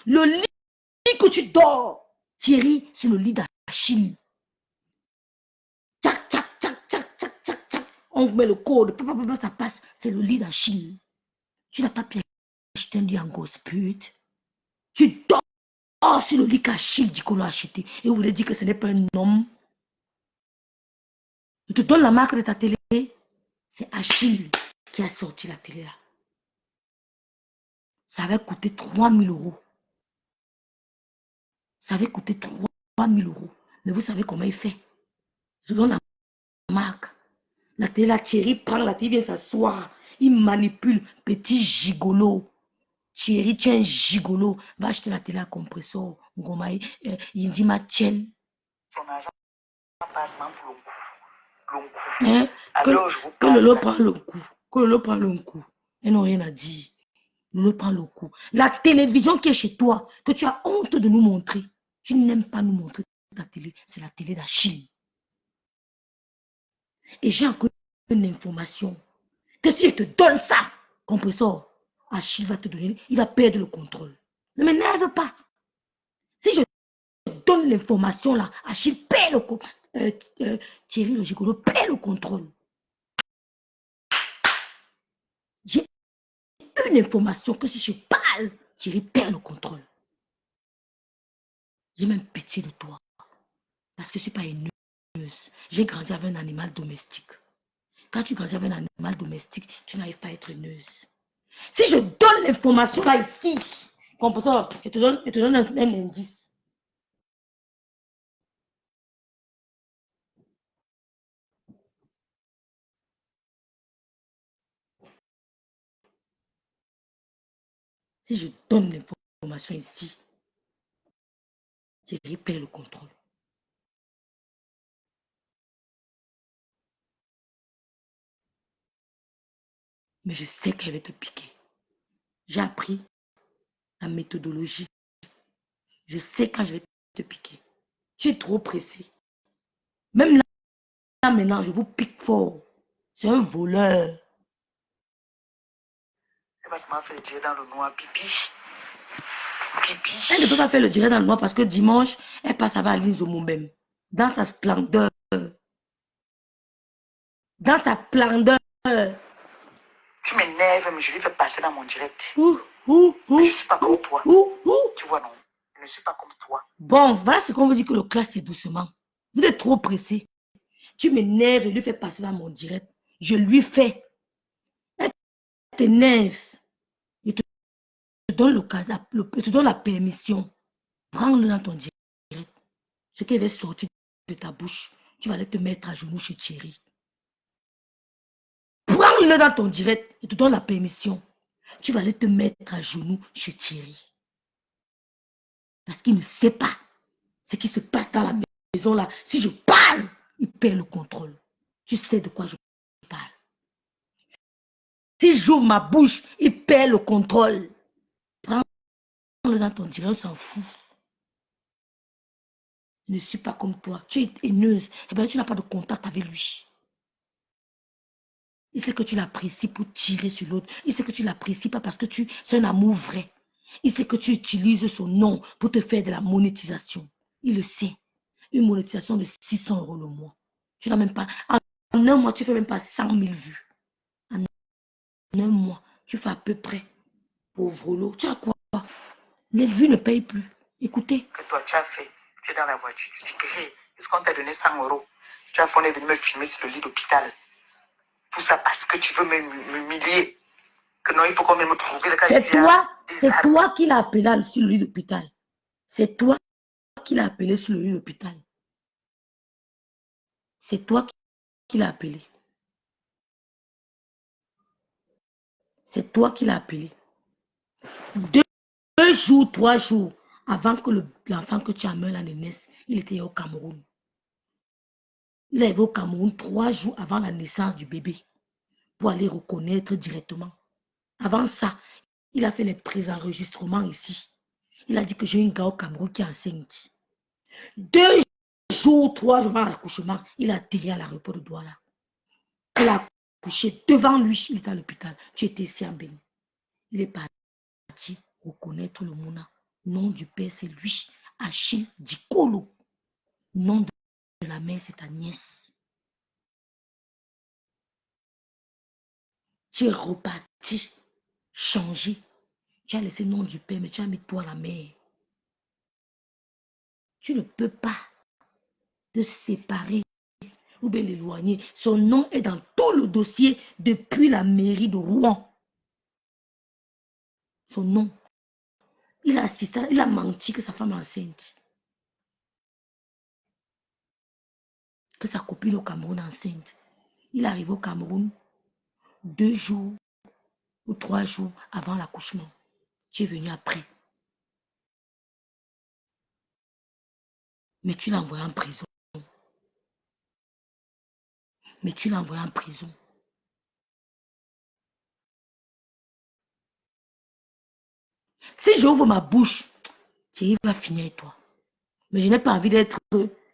Le lit que tu dors, Thierry, c'est le lit d'Achille. Tchac, tchac, tchac, tchac, tchac, tchac, tchac. On met le code, ça passe, c'est le lit d'Achille. Tu n'as pas pu acheter un lit en grosse pute. Tu dors sur le lit qu'Achille dit qu'on l'a acheté. Et vous voulez dire que ce n'est pas un homme. Je te donne la marque de ta télé. C'est Achille qui a sorti la télé là. Ça avait coûté 3 000 €. Ça avait coûté 3 000 €. Mais vous savez comment il fait? Je donne la marque. La télé, la Thierry prend la télé, vient s'asseoir. Il manipule. Petit gigolo. Thierry, tu es un gigolo. Va acheter la télé à compresseur. Ngomaï, Yindima Tchel. Son argent passe même pour le coup. Hein? Que Lolo prend le coup. Que Lolo prend le coup. Ils n'ont rien à dire. Lolo prend le coup. La télévision qui est chez toi, que tu as honte de nous montrer. Tu n'aimes pas nous montrer ta télé. C'est la télé d'Achille. Et j'ai encore une information. Que si je te donne ça, compresseur, Achille va te donner, il va perdre le contrôle. Ne m'énerve pas. Si je te donne l'information là, Achille perd le contrôle. Thierry le gigolo perd le contrôle. J'ai une information que si je parle, Thierry perd le contrôle. J'ai même pitié de toi. Parce que je ne suis pas haineuse. J'ai grandi avec un animal domestique. Quand tu grandis avec un animal domestique, tu n'arrives pas à être haineuse. Si je donne l'information là ici, compresseur, je te donne un indice. Si je donne l'information ici, je perds le contrôle. Mais je sais qu'elle va te piquer. J'ai appris la méthodologie. Je sais quand je vais te piquer. Tu es trop pressé. Même là maintenant, je vous pique fort. C'est un voleur. Elle va faire le direct dans le noir, pipi. Pipi. Elle ne peut pas faire le direct dans le noir parce que dimanche, elle passe avec Aline Zomombem. Dans sa splendeur. dans sa splendeur. Tu m'énerves, mais je lui fais passer dans mon direct. Mais je ne suis pas comme toi. Tu vois, non? Je ne suis pas comme toi. Bon, voilà ce qu'on veut dire que le classe est doucement. Vous êtes trop pressé. Tu m'énerves, je lui fais passer dans mon direct. Je lui fais. Elle t'énerve. Je te donne l'occasion, je te donne la permission. Prends-le dans ton direct. Ce qui va sortir de ta bouche, tu vas aller te mettre à genoux chez Thierry. Prends-le dans ton direct, je te donne la permission. Tu vas aller te mettre à genoux chez Thierry. Parce qu'il ne sait pas ce qui se passe dans la maison là. Si je parle, il perd le contrôle. Tu sais de quoi je parle. Si j'ouvre ma bouche, il perd le contrôle. Prends-le dans ton direct, on s'en fout. Je ne suis pas comme toi. Tu es haineuse. Eh bien, tu n'as pas de contact avec lui. Il sait que tu l'apprécies pour tirer sur l'autre. Il sait que tu l'apprécies pas parce que c'est un amour vrai. Il sait que tu utilises son nom pour te faire de la monétisation. Il le sait. Une monétisation de 600 € le mois. Tu n'as même pas... En un mois, tu ne fais même pas 100 000 vues. En un mois, tu fais à peu près. Pauvre lot. Tu as quoi? Les vues ne payent plus. Écoutez. Que toi, tu as fait. Tu es dans la voiture. Tu dis que, hey, est-ce qu'on t'a donné 100 €? Tu as fondé venir me filmer sur le lit d'hôpital. Tout ça parce que tu veux m'humilier. Que non, il faut qu'on vienne me trouver le cas. C'est toi qui l'as appelé sur le lit d'hôpital. C'est toi qui l'as appelé sur le lit d'hôpital. C'est toi qui l'as appelé. C'est toi qui l'as appelé. 2 jours, 3 jours avant que l'enfant que tu as meurt la naisse, il était au Cameroun. Il est au Cameroun 3 jours avant la naissance du bébé pour aller reconnaître directement. Avant ça, il a fait les présenregistrements ici. Il a dit que j'ai une gars au Cameroun qui est enceinte. 2 jours, 3 jours avant l'accouchement, il a atterri à l'aéroport de Douala. Il a accouché devant lui, il était à l'hôpital. Tu étais ici en Bénin. Il est parti reconnaître le Mouna. Nom du père, c'est lui, Achille Dikolo. Nom de la mère, c'est ta nièce. Tu es reparti, changé. Tu as laissé le nom du père, mais tu as mis toi la mère. Tu ne peux pas te séparer ou bien l'éloigner. Son nom est dans tout le dossier depuis la mairie de Rouen. Son nom. Il a assisté, il a menti que sa femme est enceinte. Que sa copine au Cameroun est enceinte. Il est arrivé au Cameroun 2 jours ou 3 jours avant l'accouchement. Tu es venu après. Mais tu l'as envoyé en prison. Mais tu l'as envoyé en prison. Si j'ouvre ma bouche, Thierry va finir avec toi. Mais je n'ai pas envie d'être...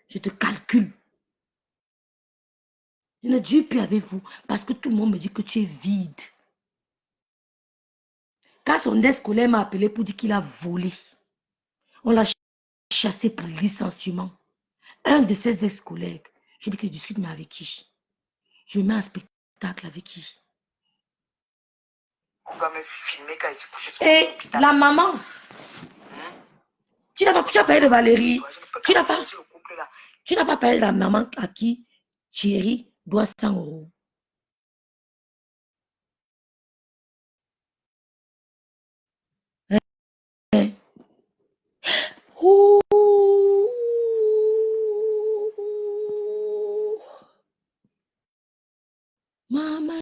Je te calcule. Je ne dis plus avec vous parce que tout le monde me dit que tu es vide. Quand son ex-collègue m'a appelé pour dire qu'il a volé, on l'a chassé pour licenciement. Un de ses ex-collègues, je dis que je discute, mais avec qui? Je mets un spectacle avec qui? On va me filmer quand je suis couché sur Et la maman, tu n'as pas parlé de Valérie. Tu n'as pas parlé de la maman à qui Thierry doit 100 €. Hein? Ouh. Maman.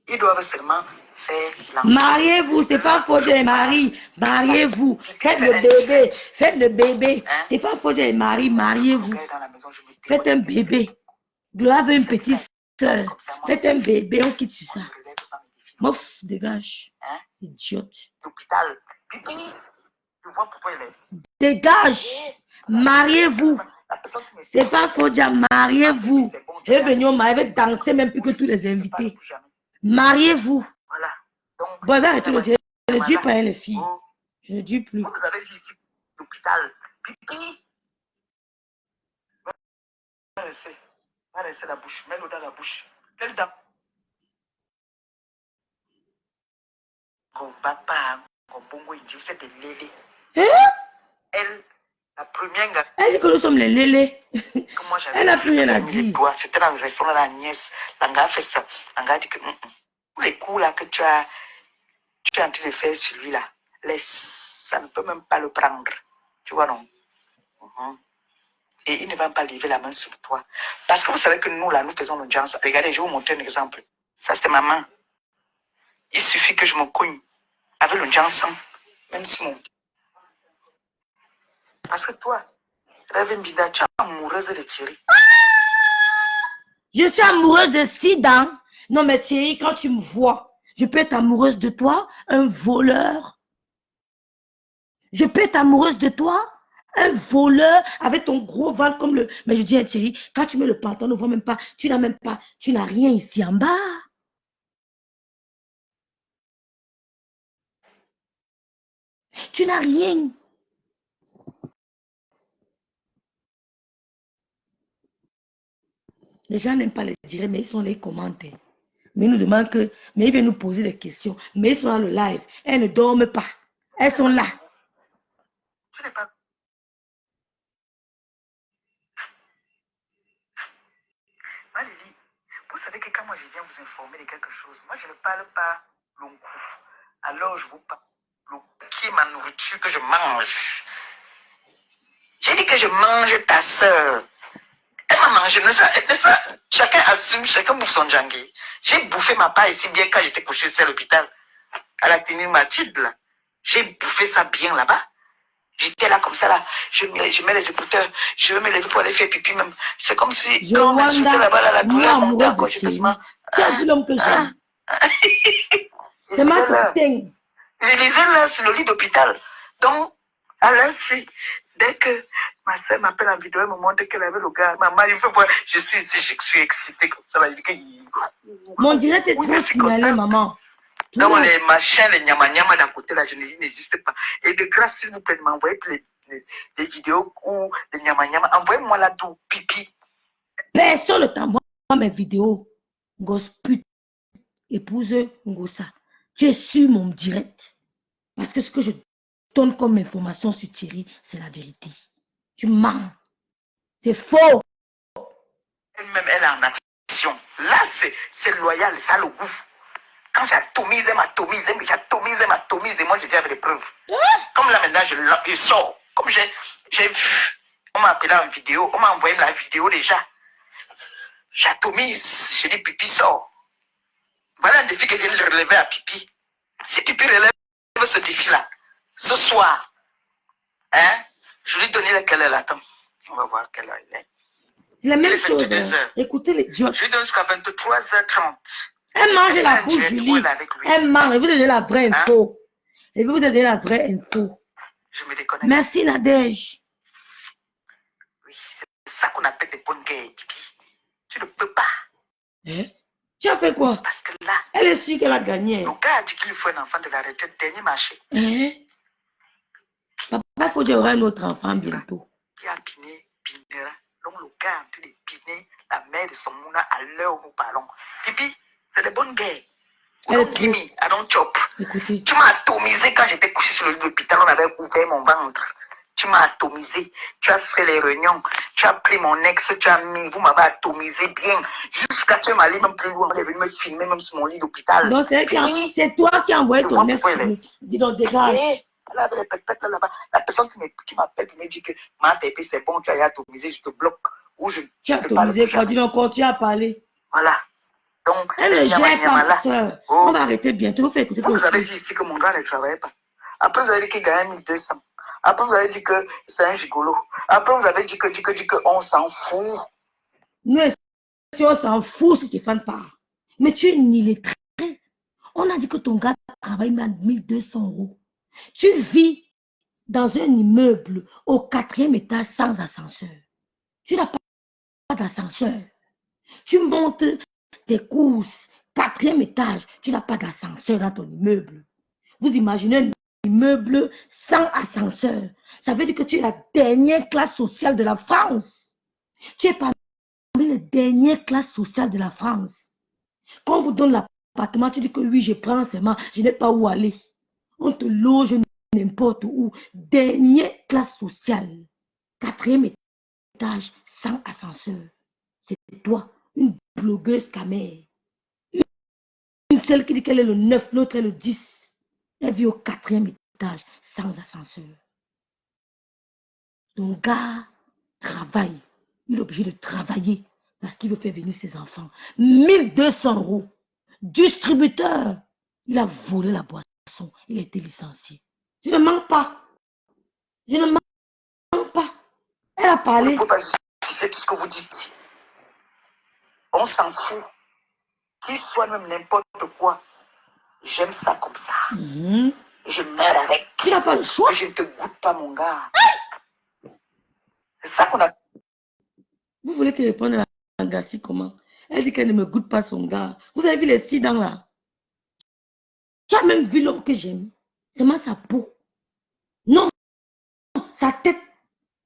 Ils doivent seulement faire la... Mariez-vous, Stéphane Fodja et Marie. Mariez-vous. Faites le bébé. Faites le bébé. Hein? Stéphane Fodja et Marie, mariez-vous. Faites un bébé. Gloire veut une petite soeur. Faites un bébé, on quitte sur ça. Mouf, dégage. Hein? Idiote. L'hôpital. Pipi. Tu vois pourquoi il est... Dégage. Mariez-vous. Stéphane Fodja, mariez-vous. Je vais venir au mariage, je vais danser même plus que tous les invités. Mariez-vous. Voilà. Donc, bon, arrêtez de dire. Je ne dis pas les filles. Je ne dis plus. Vous nous avez dit ici l'hôpital. Pipi. Va laisser la bouche. Mets-le dans la bouche. Quelle dent? Mon papa, mon bongo, il dit, vous êtes des lélés. Elle, la première... Elle dit que nous sommes les lélés. Elle n'a plus rien à dire. C'était dans le restaurant de la nièce. L'anga a fait ça. L'anga a dit que tous les coups là que tu es en train de faire sur lui là, ça ne peut même pas le prendre. Tu vois, non? Et il ne va pas lever la main sur toi. Parce que vous savez que nous là, nous faisons l'audience. Regardez, je vais vous montrer un exemple. Ça, c'était ma main. Il suffit que je me cogne avec l'audience, même sur mon... Parce que toi, Rêve Mbida, tu es amoureuse de Thierry. Je suis amoureuse de Sida. Non, mais Thierry, quand tu me vois, je peux être amoureuse de toi, un voleur. Je peux être amoureuse de toi, un voleur avec ton gros ventre comme le... Mais je dis à Thierry, quand tu mets le pantalon, ne vois même pas, tu n'as rien ici en bas. Tu n'as rien. Les gens n'aiment pas les dire, mais ils sont les commentaires. Mais ils nous demandent que, mais ils viennent nous poser des questions. Mais ils sont dans le live. Elles ne dorment pas. Elles sont là. Tu n'es pas... Lily, vous savez que quand moi je viens vous informer de quelque chose, moi je ne parle pas long coup. Alors je vous parle qui est ma nourriture que je mange. J'ai dit que je mange ta soeur. Elle m'a mangé, n'est-ce pas? Chacun assume, chacun bouffe son djangui. J'ai bouffé ma part ici bien quand j'étais couché à l'hôpital. À la clinique Mathilde, là. J'ai bouffé ça bien là-bas. J'étais là comme ça, là. Je mets les écouteurs. Je vais me lever pour aller faire pipi même. C'est comme si, quand on m'insultait là-bas, là, la douleur montait encore. J'étais seulement... Tu as vu l'homme que j'aime. C'est ma soutien. Je lisais là sur le lit d'hôpital. Donc, à l'instant, dès que ma soeur m'appelle en vidéo, elle me montre qu'elle avait le gars. Maman, il faut voir. Je suis ici, je suis excitée comme ça. Là. Mon direct est trop signalé, maman. Donc, les machins, les nyama d'à côté, là, je n'existe pas. Et de grâce, s'il vous plaît, m'envoyez les vidéos ou les nyama. Envoyez-moi là tout, pipi. Personne ne t'envoie mes vidéos. Gosse pute, épouse Ngosa. Tu es sur mon direct. Parce que ce que je donne comme information sur Thierry, c'est la vérité. Tu mens. C'est faux. Elle-même, elle est en action. Là, c'est loyal, ça a le goût. Quand j'atomise, elle m'atomise, et moi je viens avec des preuves. Comme là maintenant, je sors. Comme j'ai vu, on m'a appelé en vidéo, on m'a envoyé la vidéo déjà. J'atomise, je dis pipi sort. Voilà un défi que je viens de relever à pipi. Si pipi relève ce défi-là, ce soir, hein, je lui donne laquelle elle attend. On va voir quelle heure il est. La même chose. Écoutez les dieux. Je lui donne jusqu'à 23h30. Elle mange la bouche, Julie. Elle mange. Elle vous donne la vraie info. Elle vous donne la vraie info. Je me déconnecte. Merci, Nadège. Oui, c'est ça qu'on appelle des bonnes guerres, Pipi. Tu ne peux pas. Hein? Tu as fait quoi? Parce que là, elle est sûre qu'elle a gagné. Le gars a dit qu'il lui faut un enfant de la retraite, dernier marché. Hein? Papa, il faut que j'aurai un autre enfant bientôt. Qui a piné, pinera. Donc le gars est en train de piner la mère de son mouna à l'heure où nous parlons. Pipi, c'est des bonnes guerres. Gimme, I don't chop. Écoutez. Tu m'as atomisé quand j'étais couché sur le lit de l'hôpital, on avait ouvert mon ventre. Tu m'as atomisé, tu as fait les réunions, tu as pris mon ex, tu as mis, vous m'avez atomisé bien, jusqu'à tu m'allais même plus loin, on est venu me filmer même sur mon lit d'hôpital. Donc c'est toi qui as envoyé ton ex. Dis donc, dégage. Là, là-bas, la personne qui m'appelle, qui me dit que ma pépé c'est bon, tu as atomisé, je te bloque. Ou tu as atomisé, quoi, dis donc, continue à parler. Voilà. Donc, elle ne gère pas, ma soeur. On va arrêter bientôt. Vous, écouter vous avez dit ici que mon gars ne travaillait pas. Après, vous avez dit qu'il gagnait 1200. Après, vous avez dit que c'est un gigolo. Après, vous avez dit que on s'en fout. Nous, si on s'en fout, si Stéphane part. Mais tu es illettré. On a dit que ton gars travaille à 1200 €. Tu vis dans un immeuble au 4e étage sans ascenseur. Tu n'as pas d'ascenseur. Tu montes des courses, 4e étage, tu n'as pas d'ascenseur dans ton immeuble. Vous imaginez un immeuble sans ascenseur. Ça veut dire que tu es la dernière classe sociale de la France. Tu es parmi les dernières classes sociales de la France. Quand on vous donne l'appartement, tu dis que oui, je prends seulement, je n'ai pas où aller. On te loge n'importe où. Dernière classe sociale. 4e étage sans ascenseur. C'est toi, une blogueuse camère. Une seule qui dit qu'elle est le 9, l'autre est le 10. Elle vit au 4e étage sans ascenseur. Ton gars travaille. Il est obligé de travailler parce qu'il veut faire venir ses enfants. 1200 €. Distributeur. Il a volé la boisson. Il a été licencié. Je ne mens pas. Je ne mens pas. Elle a parlé. Il ne faut pas justifier tout ce que vous dites. On s'en fout. Qu'il soit même n'importe quoi. J'aime ça comme ça. Je meurs avec. Tu n'as pas le choix. Je ne te goûte pas, mon gars. C'est ça qu'on a. Vous voulez qu'elle réponde à la Gassi comment? Elle dit qu'elle ne me goûte pas son gars. Vous avez vu les 6 dents là? Tu as même vu l'homme que j'aime. C'est moi sa peau. Non, sa tête,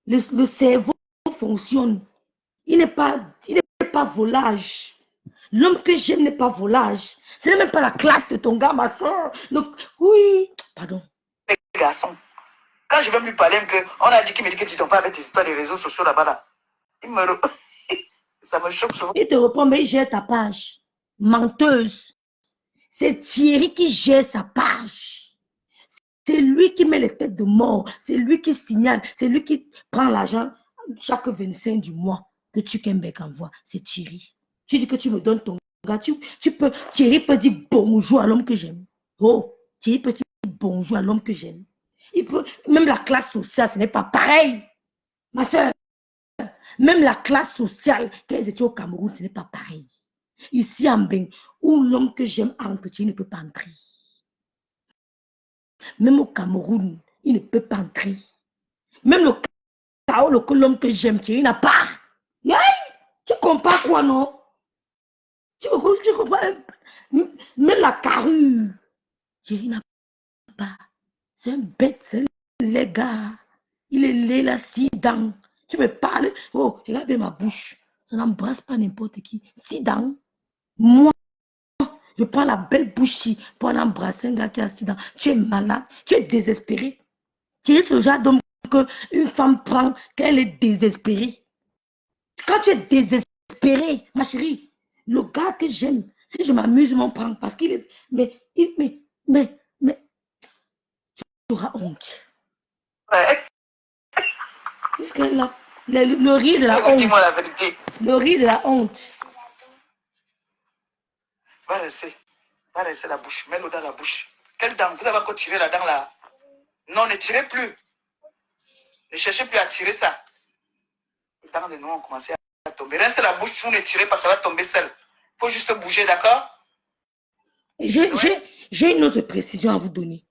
le cerveau fonctionne. Il n'est pas volage. L'homme que j'aime n'est pas volage. Ce n'est même pas la classe de ton gars, ma soeur. Donc, oui, pardon. Les garçons, quand je vais lui parler, on a dit qu'il me dit que tu t'en pas avec tes histoires des réseaux sociaux là-bas là. Il me ça me choque souvent. Il te reprend, mais il gère ta page. Menteuse. C'est Thierry qui gère sa page. C'est lui qui met les têtes de mort. C'est lui qui signale. C'est lui qui prend l'argent chaque 25 du mois que Tukembeck envoie. C'est Thierry. Tu dis que tu me donnes ton gars. Thierry peut dire bonjour à l'homme que j'aime. Oh, Thierry peut dire bonjour à l'homme que j'aime. Même la classe sociale, ce n'est pas pareil. Ma soeur, même la classe sociale, quand ils étaient au Cameroun, ce n'est pas pareil. Ici en Ben, où l'homme que j'aime entre, Thierry ne peut pas entrer. Même au Cameroun, il ne peut pas entrer. Même le chaos, l'homme que j'aime, Thierry n'a pas. Yeah! Tu comprends quoi, non? Tu comprends? Même la carrure, Thierry n'a pas. C'est un bête, c'est un laid gars. Il est laid là, 6 dents. Tu me parles. Oh, regarde bien ma bouche. Ça n'embrasse pas n'importe qui. 6 dents. Moi, je prends la belle bouche pour en embrasser un gars qui a 6 dents. Tu es malade, tu es désespéré. Tu es ce genre d'homme qu'une femme prend quand elle est désespérée. Quand tu es désespéré, ma chérie, le gars que j'aime, si je m'amuse, je m'en prends parce qu'il est. Mais, tu auras honte. Ouais. Le rire de la honte. Dis-moi la vérité. Le rire de la honte. Va laisser la bouche. Mets-le dans la bouche. Quelle dent? Vous avez encore tiré la dent là? Non, ne tirez plus. Ne cherchez plus à tirer ça. Les dents de nous ont commencé à tomber. Restez la bouche, vous ne tirez pas, ça va tomber seul. Il faut juste bouger, d'accord? J'ai une autre précision à vous donner.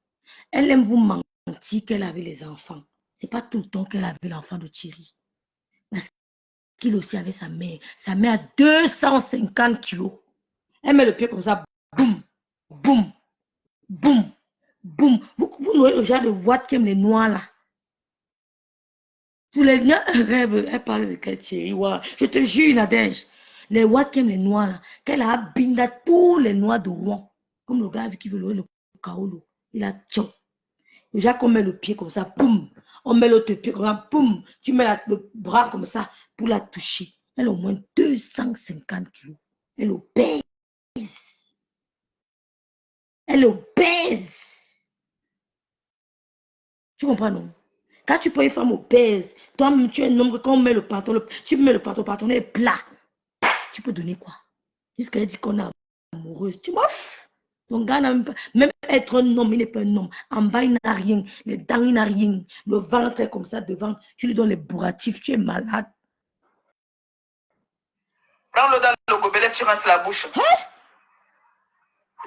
Elle aime vous mentir qu'elle avait les enfants. Ce n'est pas tout le temps qu'elle avait l'enfant de Thierry. Parce qu'il aussi avait sa mère. Sa mère a 250 kilos. Elle met le pied comme ça. Boum, boum, boum, boum. Vous voyez le genre de Watt qui aime les noirs là. Tous les noirs rêvent. Elle parle de quel Thierry. Wow. Je te jure, Nadège. Les Watt qui aiment les noirs là. Qu'elle a binda tous les noirs de Rouen. Comme le gars qui veut le kaolo. Il a tchop. Déjà qu'on met le pied comme ça, boum. On met l'autre pied comme ça, boum. Tu mets le bras comme ça pour la toucher. Elle a au moins 250 kilos. Elle obèse. Elle obèse. Tu comprends, non? Quand tu prends une femme obèse, toi-même, tu es un homme, quand on met le pantalon, tu mets le pantalon est plat. Tu peux donner quoi? Jusqu'à elle dit qu'on est amoureuse. Tu m'en fous. Ton gars n'a même pas, même être un homme, il n'est pas un homme. En bas, il n'a rien. Les dents, il n'a rien. Le ventre est comme ça devant. Tu lui donnes les bourratifs. Tu es malade. Prends-le dans le gobelet, tu rinces la bouche. Hein?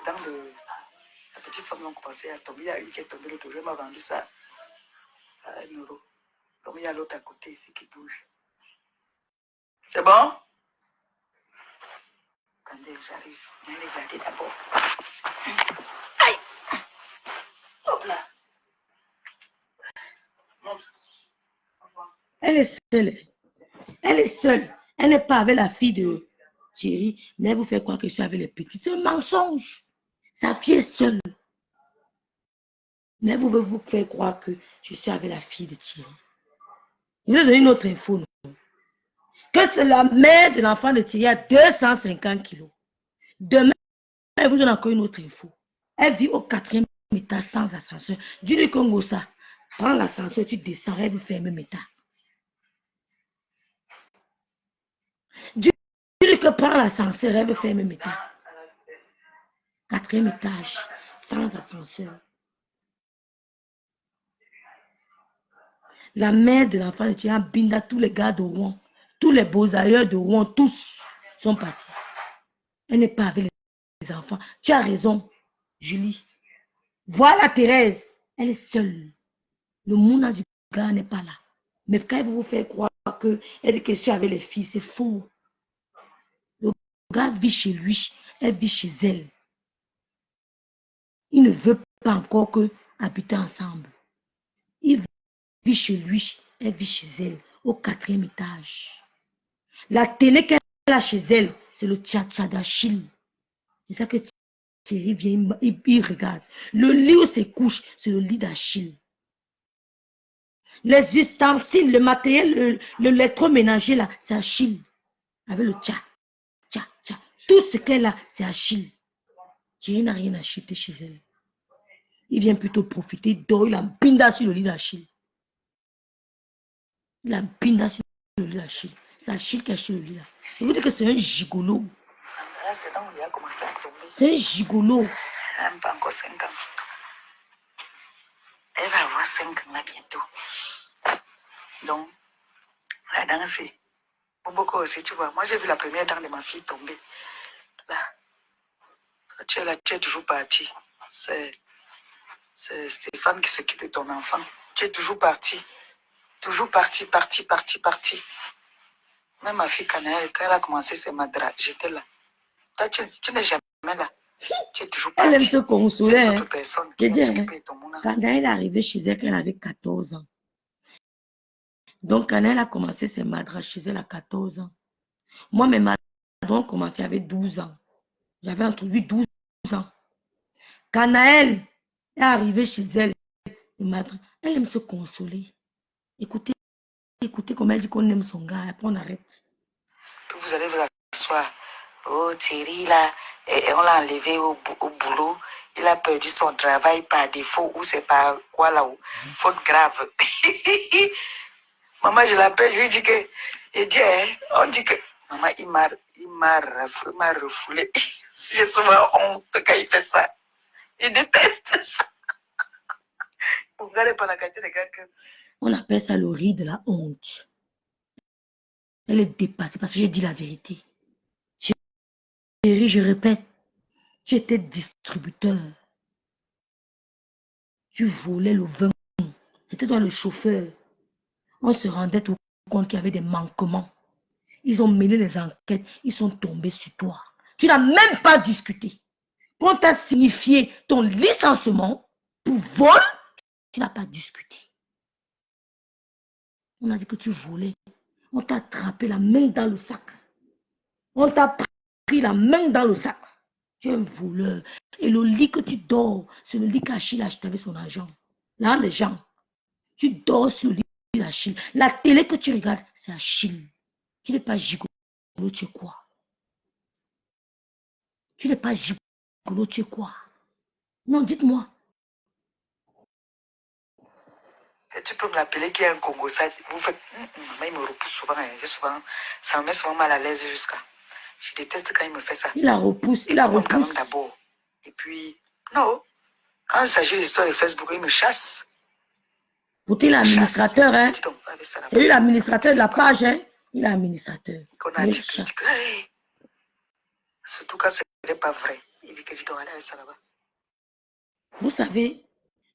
Dans la petite femme, on commençait à tomber. Il y a une qui est tombée l'autre jour, m'a vendu ça à 1 euro. Donc il y a l'autre à côté ici qui bouge. C'est bon? Attendez, j'arrive. Je vais regarder d'abord. Aïe! Hop là. seule. Elle est seule. Elle n'est pas avec la fille de Thierry, mais elle vous fait croire que je suis avec les petits. C'est un mensonge. Sa fille est seule. Mais vous veut vous faire croire que je suis avec la fille de Thierry. Je vais donner une autre info. Non? Que c'est la mère de l'enfant de Thierry à 250 kilos. Demain, elle vous donne encore une autre info. Elle vit au 4e étage sans ascenseur. Dis-lui Congo ça. Prends l'ascenseur, tu descends, elle vous fait le même état. Dis-lui que prends l'ascenseur, elle vous fait le même état. 4e étage, sans ascenseur. La mère de l'enfant de Thierry Binda, tous les gars de Rouen, tous les beaux ailleurs de Rouen, tous sont passés. Elle n'est pas avec les enfants. Tu as raison, Julie. Voilà Thérèse, elle est seule. Le mouna du gars n'est pas là. Mais quand elle vous fait croire qu'elle dit que je suis avec les filles, c'est faux. Le gars vit chez lui, elle vit chez elle. Il ne veut pas encore que habiter ensemble. Il vit chez lui, elle vit chez elle, au 4e étage. La télé qu'elle a chez elle, c'est le tcha-tcha d'Achille. C'est ça que Thierry vient, il regarde. Le lit où se couche, c'est le lit d'Achille. Les ustensiles, le matériel, l'électroménager là, c'est Achille. Avec le tcha, tcha, tcha. Tout ce qu'elle a, c'est Achille. Thierry n'a rien acheté chez elle. Il vient plutôt profiter d'or. Il a binda sur le lit d'Achille. Il a binda sur le lit d'Achille. C'est Achille qui a acheté le lit là. Je vous dis que c'est un gigolo. C'est un gigolo. Elle n'a pas encore 5 ans. Elle va avoir 5 ans là bientôt. Donc, la dent fait. Beaucoup aussi, tu vois. Moi, j'ai vu la première dent de ma fille tomber. Là. Tu es là, tu es toujours parti. C'est Stéphane qui s'occupe de ton enfant. Tu es toujours parti. Toujours parti. Même ma fille, quand elle a commencé ses madras, j'étais là. Toi, tu n'es jamais là. Tu es toujours parti. Elle aime se consoler. C'est d'autres personnes qui vont s'occuper de ton mouna. Quand elle est arrivée chez elle, elle avait 14 ans. Donc, quand elle a commencé ses madras chez elle à 14 ans. Moi, mes madras ont commencé avec 12 ans. J'avais introduit 12 ans. Quand elle est arrivée chez elle, elle aime se consoler. Écoutez comment elle dit qu'on aime son gars. Après, on arrête. Vous allez vous asseoir. Oh, Thierry, là, et on l'a enlevé au boulot. Il a perdu son travail par défaut ou c'est par quoi là, faute grave. Maman, je l'appelle, je lui dis que, on dit que, maman, il m'a refoulé. J'ai souvent honte quand il fait ça. Il déteste ça. Vous regardez pas la qualité des gars que... On appelle ça le riz de la honte. Elle est dépassée parce que j'ai dit la vérité. Chérie, je répète, tu étais distributeur. Tu volais le vin. C'était toi le chauffeur. On se rendait compte qu'il y avait des manquements. Ils ont mêlé les enquêtes. Ils sont tombés sur toi. Tu n'as même pas discuté. Quand tu as signifié ton licenciement pour vol, tu n'as pas discuté. On a dit que tu volais. On t'a attrapé la main dans le sac. On t'a pris la main dans le sac. Tu es un voleur. Et le lit que tu dors, c'est le lit qu'Achille a acheté avec son argent. L'argent des gens. Tu dors sur le lit d'Achille. La télé que tu regardes, c'est Achille. Tu n'es pas gigolo, tu es quoi? Tu n'es pas gigolo, tu es quoi? Non, dites-moi. Tu peux me l'appeler qui est un Congo, ça, vous faites... Maman, il me repousse souvent, ça me met souvent mal à l'aise jusqu'à... Je déteste quand il me fait ça. Il la repousse, il la repousse. Quand même d'abord. Et puis, non. Quand il s'agit de l'histoire de Facebook, il me chasse. Pourtant, il est administrateur, hein. C'est lui l'administrateur de la page, hein. Il est administrateur. Surtout quand ce n'est pas vrai. Il dit que tu dois aller avec ça là-bas. Vous savez,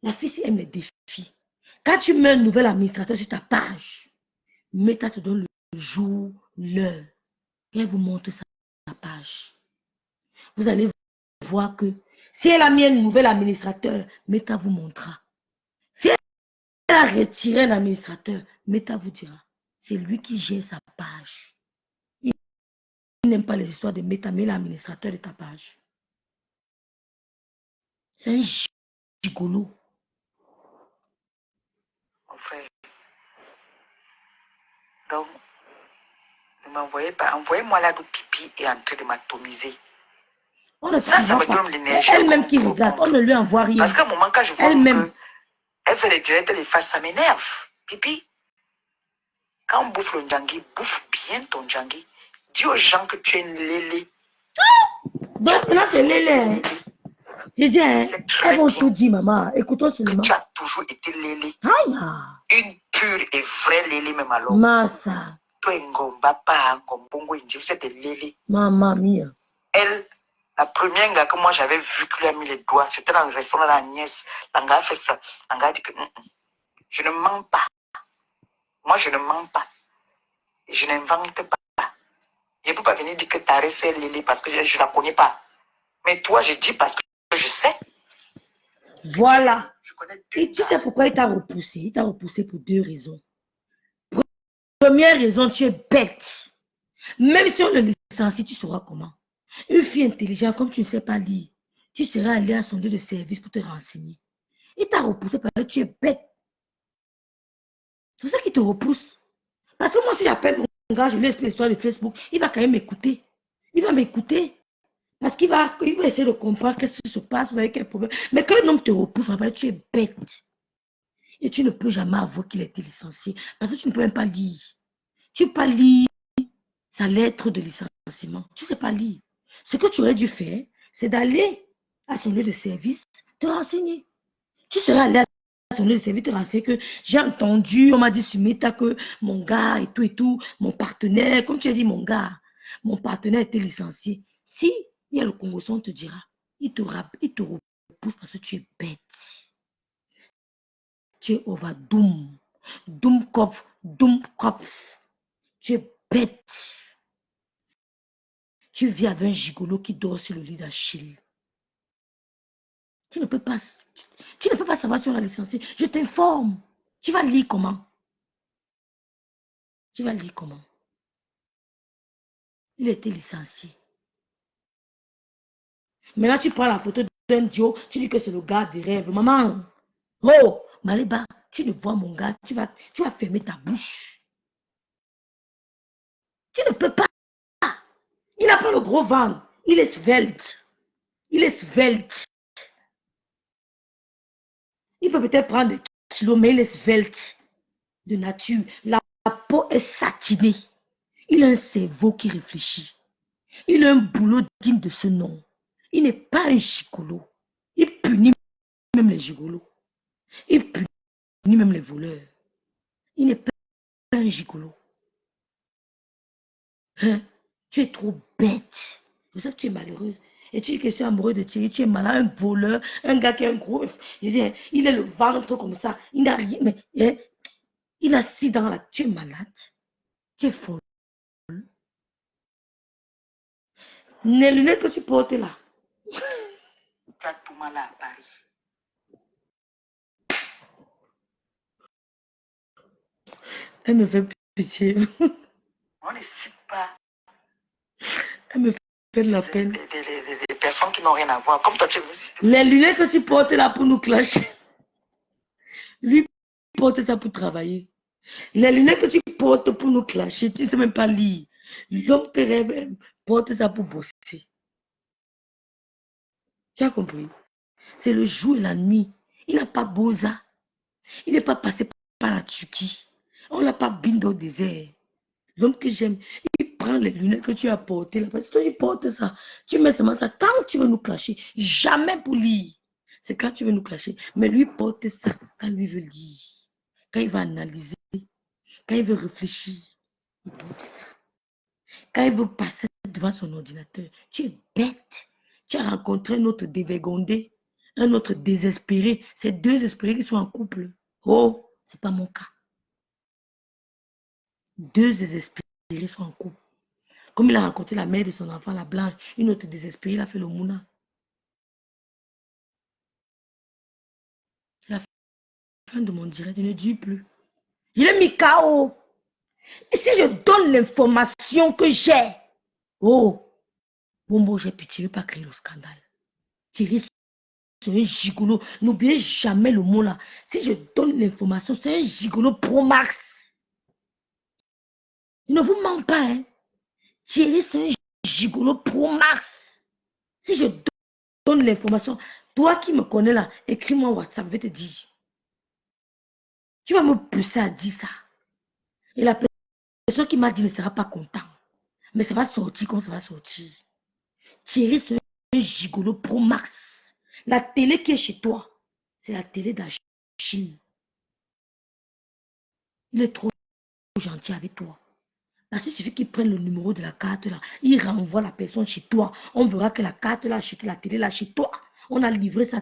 la fille aime les défis. Quand tu mets un nouvel administrateur sur ta page, Meta te donne le jour, l'heure. Et elle vous montre sa page. Vous allez voir que si elle a mis un nouvel administrateur, Meta vous montrera. Si elle a retiré un administrateur, Meta vous dira. C'est lui qui gère sa page. Il n'aime pas les histoires de Meta, mais l'administrateur de ta page. C'est un gigolo. Mon frère. Donc, ne m'envoyez pas. Envoyez-moi là d'où pipi est en train de m'atomiser. Ça me donne l'énergie. Elle-même qui regarde, on ne lui envoie rien. Parce qu'à un moment, quand je vois qu'elle fait les directs, les faces, ça m'énerve. Pipi, quand on bouffe le djangui, bouffe bien ton djangui. Dis aux gens que tu es une lélé. Donc là, c'est lélé. J'ai dit, hein, elles vont tout dire, maman. Écoutons seulement. Tu as toujours été lélé. Aïe. Une pure et vraie lélé, même alors. Massa. Toi, Ngomba, pas Ngombongo, vous êtes des lélé. Maman mia. Elle, la première gars que moi j'avais vu qui lui a mis les doigts, c'était dans le restaurant de la nièce. L'anga a fait ça. L'anga a dit que je ne mens pas. Moi, je ne mens pas. Je n'invente pas. Je ne peux pas venir dire que ta c'est Lily parce que je ne la connais pas. Mais toi, je dis parce que je sais. Voilà. Et tu sais pourquoi il t'a repoussé? Il t'a repoussé pour 2 raisons. Première raison, tu es bête. Même si on le licencie, tu sauras comment. Une fille intelligente, comme tu ne sais pas lire, tu seras allé à son lieu de service pour te renseigner. Il t'a repoussé parce que tu es bête. C'est pour ça qu'il te repousse. Parce que moi, si j'appelle mon gars, je lui explique l'histoire de Facebook, il va quand même m'écouter. Il va m'écouter. Parce qu'il va essayer de comprendre qu'est-ce qui se passe, vous avez quel problème. Mais quand un homme te repousse, tu es bête. Et tu ne peux jamais avouer qu'il a été licencié. Parce que tu ne peux même pas lire. Tu ne peux pas lire sa lettre de licenciement. Tu ne sais pas lire. Ce que tu aurais dû faire, c'est d'aller à son lieu de service, te renseigner. Tu serais allé à son lieu de service, te renseigner que j'ai entendu, on m'a dit sur Meta que mon gars et tout, mon partenaire, comme tu as dit, mon gars, mon partenaire était licencié. Si il y a le Congo, on te dira, il te repousse parce que tu es bête. Tu es overdoom. Doomkopf. Tu es bête. Tu vis avec un gigolo qui dort sur le lit d'Achille. Tu ne peux pas savoir si on a licencié. Je t'informe. Tu vas lire comment? Tu vas lire comment? Il a été licencié. Maintenant, tu prends la photo d'un Dio, tu dis que c'est le gars des rêves. Maman, oh, Maléba, tu ne vois mon gars, tu vas fermer ta bouche. Tu ne peux pas. Il n'a pas le gros ventre. Il est svelte. Il est svelte. Il peut peut-être prendre des kilos, mais il est svelte de nature. La peau est satinée. Il a un cerveau qui réfléchit. Il a un boulot digne de ce nom. Il n'est pas un gigolo. Il punit même les gigolos. Il punit même les voleurs. Il n'est pas un gigolo. Hein? Tu es trop bête. C'est pour ça que tu es malheureuse. Et tu dis que c'est amoureux de Thierry, tu es malade, un voleur, un gars qui est un gros. Je dis, il est le ventre comme ça. Il n'a rien, mais il a 6 dents là. Tu es malade. Tu es folle. Les lunettes que tu portes là. Tu as tout mal à Paris. Elle me fait pitié. On ne cite pas. Elle me fait de la peine. Des personnes qui n'ont rien à voir. Comme toi, tu veux citer. Les lunettes que tu portes là pour nous clasher. Lui porte ça pour travailler. Les lunettes que tu portes pour nous clasher, tu ne sais même pas lire. L'homme qui rêve porte ça pour bosser. Tu as compris? C'est le jour et la nuit. Il n'a pas Boza. Il n'est pas passé par la Turquie. On ne l'a pas bindé au désert. L'homme que j'aime, il prend les lunettes que tu as portées là. Parce que toi, tu portes ça. Tu mets seulement ça quand tu veux nous clasher. Jamais pour lire. C'est quand tu veux nous clasher. Mais lui porte ça quand lui veut lire. Quand il va analyser. Quand il veut réfléchir. Il porte ça. Quand il veut passer devant son ordinateur. Tu es bête. Tu as rencontré un autre dévergondé. Un autre désespéré. C'est 2 espérés qui sont en couple. Oh, c'est pas mon cas. 2 désespérés sont en couple. Comme il a rencontré la mère de son enfant, la blanche, une autre désespérée, il a fait le mouna. C'est la fin de mon direct, il ne dure plus. Il est mis KO. Et si je donne l'information que j'ai, oh, Bombo, j'ai pitié, je ne veux pas créer le scandale. Thierry, c'est un gigolo. N'oubliez jamais le mot là. Si je donne l'information, c'est un gigolo pro max. Il ne vous ment pas, hein. Thierry, c'est un gigolo pro max. Si je donne l'information, toi qui me connais là, écris-moi WhatsApp, je vais te dire. Tu vas me pousser à dire ça. Et la personne qui m'a dit ne sera pas content. Mais ça va sortir comme ça va sortir. Thierry, c'est un gigolo pro max. La télé qui est chez toi, c'est la télé d'Achille. Il est trop gentil avec toi. Parce qu'il suffit qu'il prenne le numéro de la carte là, il renvoie la personne chez toi. On verra que la carte là, acheté la télé là chez toi. On a livré ça.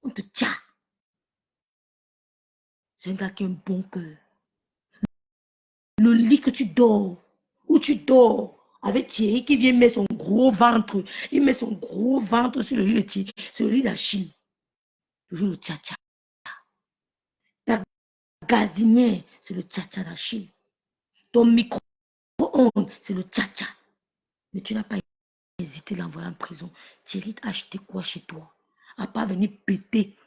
On te tient. C'est un gars qui a un bon cœur. Le lit que tu dors, où tu dors, avec Thierry qui vient mettre son gros ventre. Il met son gros ventre sur le lit de Thierry, sur le lit d'Achille. Toujours le tcha-tcha. Ta gazinière, c'est le tcha-tcha d'Achille. Ton micro-ondes, c'est le tcha-tcha. Mais tu n'as pas hésité à l'envoyer en prison. Thierry t'a acheté quoi chez toi? À part venir péter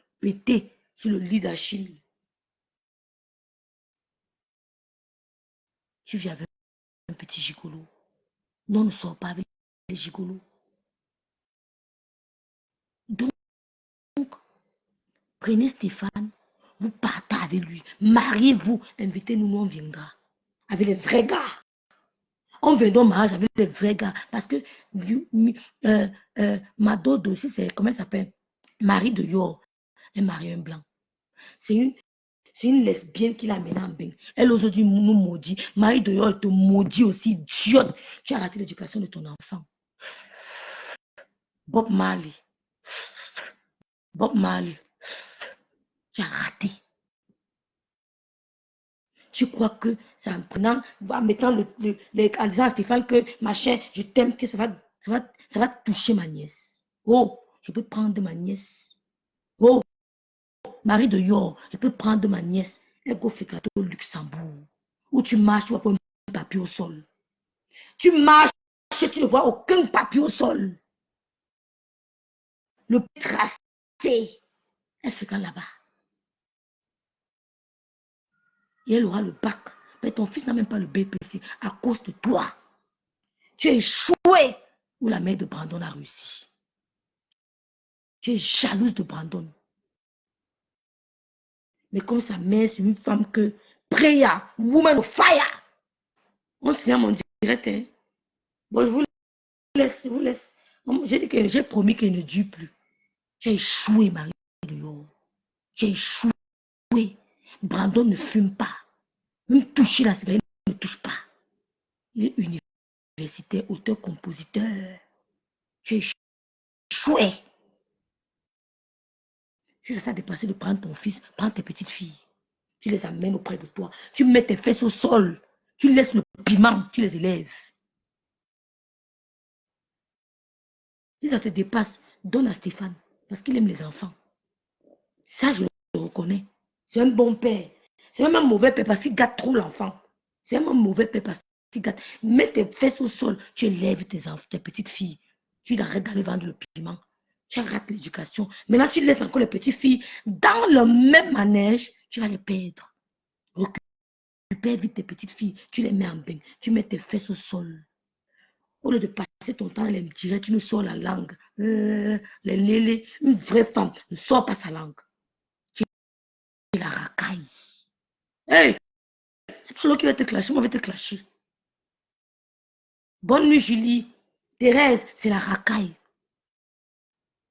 sur le lit d'Achille. Tu vis avec un petit gigolo. Non, ne sors pas avec les gigolos. Donc, prenez Stéphane, vous partez avec lui. Mariez-vous, invitez-nous, nous on viendra. Avec les vrais gars. On viendra au mariage avec les vrais gars. Parce que Madodo aussi, c'est, comment elle s'appelle? Marie de Yor. Elle marie un blanc. C'est une lesbienne qui l'a amenée en bain. Elle aujourd'hui nous maudit. Marie de Yor te maudit aussi, idiote. Tu as raté l'éducation de ton enfant. Bob Marley. Bob Marley. Tu as raté. Tu crois que c'est en prenant, en mettant en disant à Stéphane que machin, je t'aime, que ça va toucher ma nièce. Oh, je peux prendre ma nièce. Oh, Marie de Yor, je peux prendre ma nièce. Elle go fait au Luxembourg. Où tu marches, tu vois pas un papier au sol. Tu marches, tu ne vois aucun papier au sol. Le tracé. Elle fait quand là-bas. Et elle aura le bac. Mais ton fils n'a même pas le BPC à cause de toi. Tu es échoué où la mère de Brandon a réussi. Tu es jalouse de Brandon. Mais comme sa mère, c'est une femme que prayer, woman of fire. On se tient mon direct. Hein? Bon, je vous laisse. J'ai dit que j'ai promis qu'elle ne dure plus. Tu as échoué, Marie de Yor. Tu as échoué. Brandon ne fume pas. Même toucher la cigarette, il ne touche pas. Il est universitaire, auteur, compositeur. Tu es échoué. Si ça t'a dépassé de prendre ton fils, prends tes petites filles. Tu les amènes auprès de toi. Tu mets tes fesses au sol. Tu laisses le piment, tu les élèves. Si ça te dépasse, donne à Stéphane. Parce qu'il aime les enfants. Ça, je le reconnais. C'est un bon père. C'est même un mauvais père parce qu'il gâte trop l'enfant. C'est même un mauvais père parce qu'il gâte. Mets tes fesses au sol. Tu élèves tes enfants, tes petites filles. Tu arrêtes d'aller vendre le piment. Tu rates l'éducation. Maintenant, tu laisses encore les petites filles dans le même manège. Tu vas les perdre. Récupère vite tes petites filles. Tu les mets en bain. Tu mets tes fesses au sol. Au lieu de passer ton temps à les tirer, tu ne sors la langue. Les lélés, une vraie femme ne sort pas sa langue. Tu es la racaille. Hey, c'est pas l'autre qui va te clasher, moi je vais te clasher. Bonne nuit, Julie. Thérèse, c'est la racaille.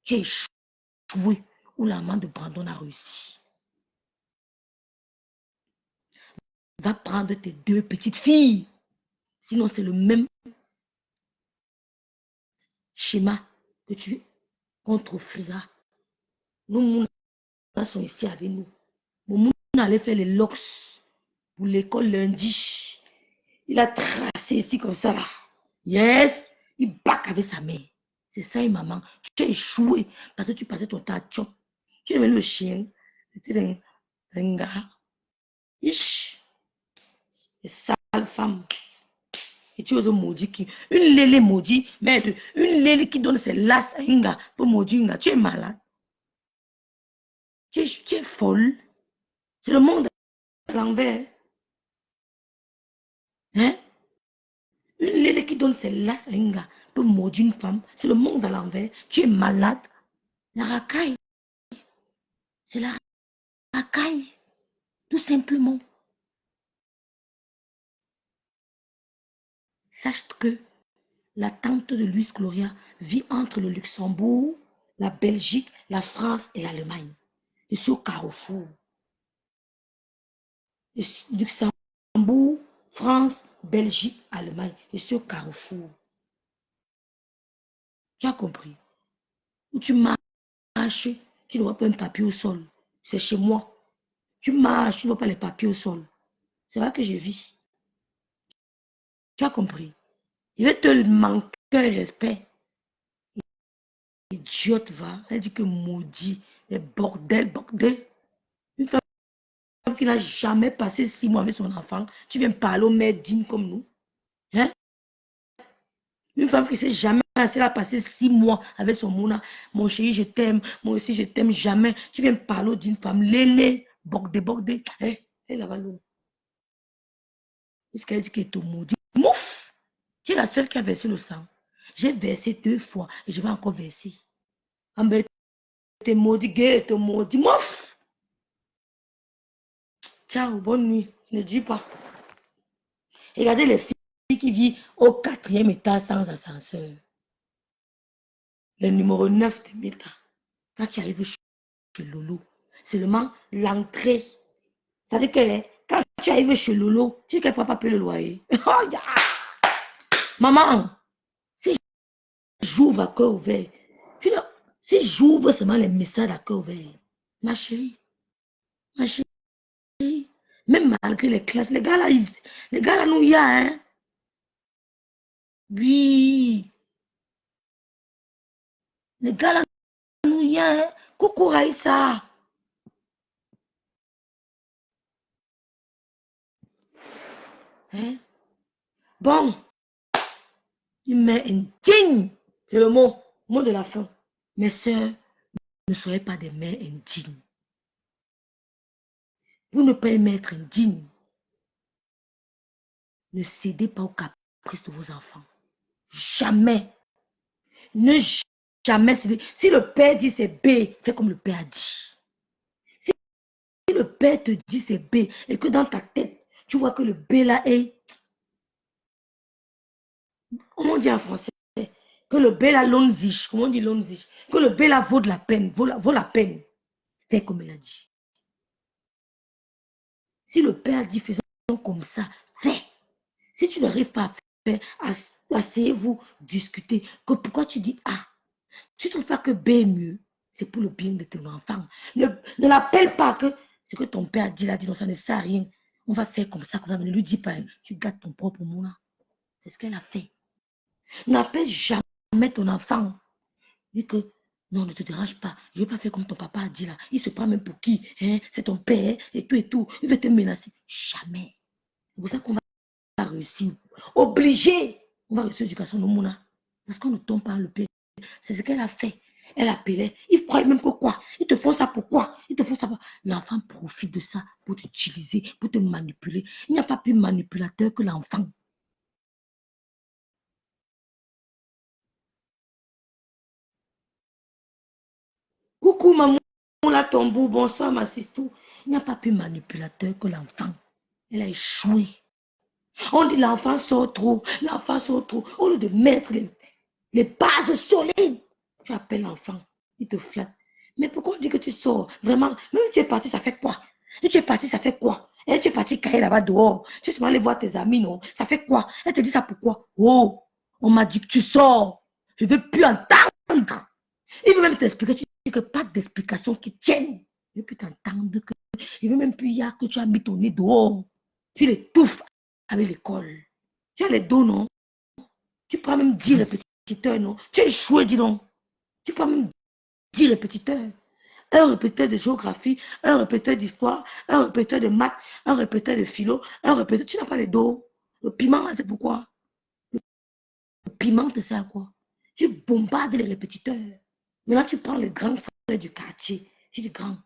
Tu es échoué où l'amant de Brandon a réussi. Va prendre tes deux petites filles. Sinon, c'est le même schéma que tu offriras. Nous, nous sommes ici avec nous. Mon allait faire les locks pour l'école lundi. Il a tracé ici comme ça là. Yes, il back avec sa mère. C'est ça, une maman. Tu as échoué parce que tu passais ton temps à chop. Tu aimais le chien. C'était un gars. C'est ça. femme. Et tu oses maudire qui? Une lélé maudit, mais une lélé qui donne ses lasses à un gars pour maudire un gars. Tu es malade. Tu es folle. C'est le monde à l'envers. Hein? Une lélé qui donne ses lasses à un gars pour maudire une femme. C'est le monde à l'envers. Tu es malade. La racaille. C'est la racaille. Tout simplement. Sache que la tante de Luis Gloria vit entre le Luxembourg, la Belgique, la France et l'Allemagne. Je suis au carrefour. Luxembourg, France, Belgique, Allemagne. Je suis au carrefour. Tu as compris? Où tu marches, tu ne vois pas un papier au sol. C'est chez moi. Tu marches, tu ne vois pas les papiers au sol. C'est là que je vis. Tu as compris? Je vais te manquer un respect. Idiote va. Elle dit que maudit. Mais bordel. Une femme qui n'a jamais passé 6 mois avec son enfant. Tu viens parler aux mères dignes comme nous. Hein? Une femme qui ne s'est jamais assez à passer 6 mois avec son mouna. Mon chéri, je t'aime. Moi aussi, je t'aime jamais. Tu viens parler d'une femme. Lélé. Bordé. Elle va l'eau. Parce qu'elle dit qu'elle te maudit. Mouf! Tu es la seule qui a versé le sang. J'ai versé 2 fois et je vais encore verser. Ambe, te maudit, gay, te maudit. Mouf! Ciao, bonne nuit. Ne dis pas. Regardez les filles qui vivent au 4e étage sans ascenseur. Le numéro 9 de Meta. Quand tu arrives chez Lolo, seulement l'entrée. Ça veut dire que quand tu arrives chez Lolo, tu sais qu'elle ne pourra pas payer le loyer. Oh, yeah. Maman, si j'ouvre à cœur ouvert, si j'ouvre seulement les messages à cœur ouvert, ma chérie, même malgré les classes, les gars là, nous y a, hein. Oui. Les gars là, nous y a, hein. Coucou Raïssa. Hein? Bon. Une mère indigne. C'est le mot de la fin. Mes soeurs, ne soyez pas des mères indignes. Vous ne pouvez pas être indigne. Ne cédez pas aux caprices de vos enfants. Jamais. Ne jamais céder. Si le père dit c'est B, fais comme le père a dit. Si le père te dit c'est B et que dans ta tête, tu vois que le B là est... Comment on dit en français? Que le B là l'onzich. Comment on dit l'onzich? Que le B là vaut de la peine. Vaut la peine. Fais comme il a dit. Si le père dit faisons comme ça, fais. Si tu n'arrives pas à faire, asseyez-vous, discuter. Que pourquoi tu dis A? Tu ne trouves pas que B est mieux? C'est pour le bien de ton enfant. Ne l'appelle pas que ce que ton père dit là, non, ça ne sert à rien. On va faire comme ça. Ne lui dis pas, tu gâtes ton propre moulin. C'est ce qu'elle a fait. N'appelle jamais ton enfant. Dis que non, ne te dérange pas. Je ne vais pas faire comme ton papa a dit là. Il se prend même pour qui? Hein? C'est ton père et tout. Il veut te menacer. Jamais. C'est pour ça qu'on va réussir. Obligé. On va réussir l'éducation de Mouna. Parce qu'on ne tombe pas le père. C'est ce qu'elle a fait. Elle appelait. Il croyait même que quoi? Ils te font ça pourquoi? Ils te font ça. L'enfant profite de ça pour t'utiliser, pour te manipuler. Il n'y a pas plus manipulateur que l'enfant. Coucou maman, la tombeau, bonsoir ma sistou. Il n'y a pas plus manipulateur que l'enfant. Elle a échoué. On dit l'enfant sort trop, l'enfant sort trop. Au lieu de mettre les bases solides, tu appelles l'enfant, il te flatte. Mais pourquoi on dit que tu sors? Vraiment, même si tu es parti, ça fait quoi? Si tu es parti, ça fait quoi? Et tu es parti cailler là-bas dehors. Tu es aller voir tes amis, non? Ça fait quoi? Elle te dit ça pourquoi? Oh, on m'a dit que tu sors. Je ne veux plus entendre. Il veut même t'expliquer. Tu dis que pas d'explication qui tienne. Je ne veux plus t'entendre. Je ne veux même plus y que tu as mis ton nez dehors. Tu l'étouffes avec l'école. Tu as les dos, non? Tu prends même 10 répétiteurs, non? Tu as échoué, dis donc. Tu prends même 10 répétiteurs. Un répétiteur de géographie, un répétiteur d'histoire, un répétiteur de maths, un répétiteur de philo, un répétiteur. Tu n'as pas les dos. Le piment, là, c'est pourquoi? Le piment, tu sais à quoi? Tu bombardes les répétiteurs. Maintenant, tu prends les grands frères du quartier. Tu dis, grand,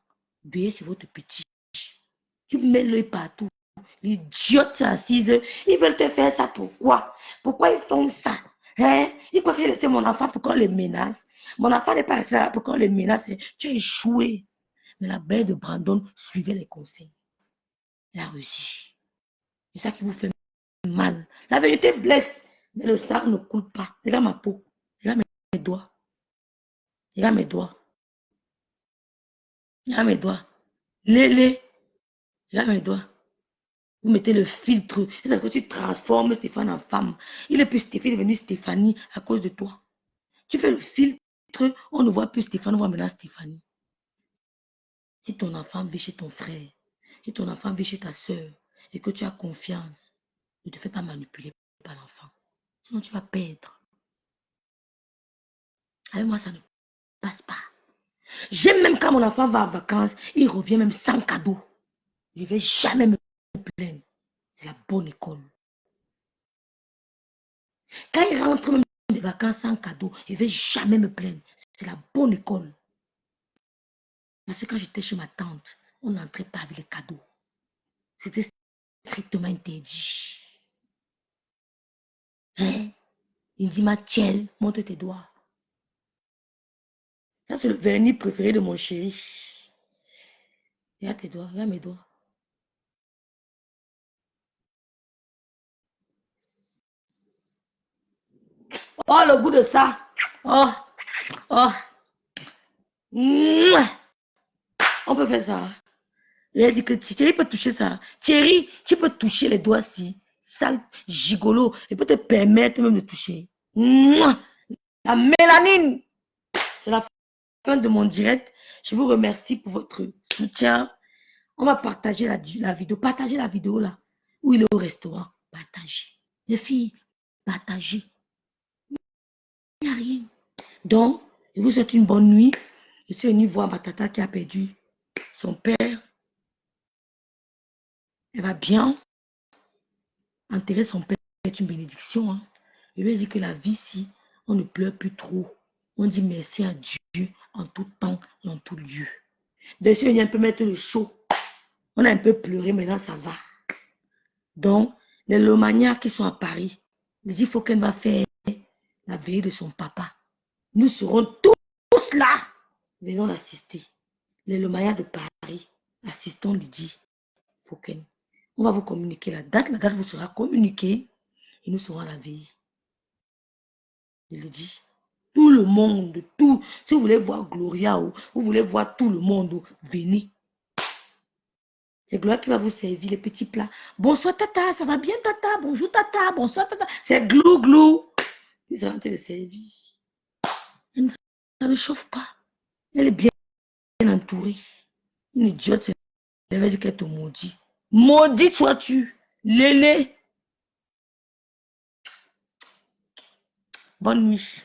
veillez sur votre petit. Tu mets l'œil partout. L'idiote assise, ils veulent te faire ça pourquoi? Pourquoi ils font ça? Hein? Ils croient que j'ai laissé mon enfant pour qu'on les menace. Mon enfant n'est pas resté là pour qu'on les menace. Tu as échoué. Mais la belle de Brandon suivait les conseils. Elle a réussi. C'est ça qui vous fait mal. La vérité blesse, mais le sang ne coule pas. Regarde ma peau. Regarde mes doigts. Regarde mes doigts. Regarde mes doigts. Lélé. Regarde mes doigts. Vous mettez le filtre. C'est que tu transformes Stéphane en femme. Il est plus Stéphane, devenu Stéphanie à cause de toi. Tu fais le filtre, on ne voit plus Stéphane, on voit maintenant Stéphanie. Si ton enfant vit chez ton frère, si ton enfant vit chez ta soeur, et que tu as confiance, ne te fais pas manipuler par l'enfant. Sinon, tu vas perdre. Avec moi, ça ne passe pas. J'aime même quand mon enfant va en vacances, il revient même sans cadeau. Je ne vais jamais me plaindre. C'est la bonne école. Quand il rentre même des vacances sans cadeau, je ne vais jamais me plaindre. C'est la bonne école. Parce que quand j'étais chez ma tante, on n'entrait pas avec les cadeaux. C'était strictement interdit. Hein? Il dit, Mathiel, montre tes doigts. Ça, c'est le vernis préféré de mon chéri. Regarde tes doigts, regarde mes doigts. Oh, le goût de ça. Oh, oh. Mouah. On peut faire ça. Il a dit que Thierry peut toucher ça. Thierry, tu peux toucher les doigts si. Sale gigolo. Il peut te permettre même de toucher. Mouah. La mélanine. C'est la fin de mon direct. Je vous remercie pour votre soutien. On va partager la vidéo. Partagez la vidéo là. Où il est au restaurant. Partagez. Les filles, partagez. Il n'y a rien. Donc, je vous souhaite une bonne nuit. Je suis venue voir ma tata qui a perdu son père. Elle va bien. Enterrer son père est une bénédiction. Hein. Je lui ai dit que la vie, si on ne pleure plus trop, on dit merci à Dieu en tout temps et en tout lieu. Dessus, on a un peu mettre le chaud. On a un peu pleuré, maintenant ça va. Donc, les Lomanias qui sont à Paris, il faut qu'elle va faire la veille de son papa. Nous serons tous là. Venons l'assister. Les Lomanias de Paris, assistons Lydie Fouken. On va vous communiquer la date. La date vous sera communiquée et nous serons à la veille. Je le dis. Tout le monde, tout. Si vous voulez voir Gloria ou vous voulez voir tout le monde, venez. C'est Gloria qui va vous servir les petits plats. Bonsoir tata, ça va bien tata? Bonjour tata, bonsoir tata. C'est glou glou. Ils sont en train de servir. Ça ne chauffe pas. Elle est bien entourée. Une idiote, elle va dire qu'elle te maudit. Maudite sois-tu, Lélé. Bonne nuit.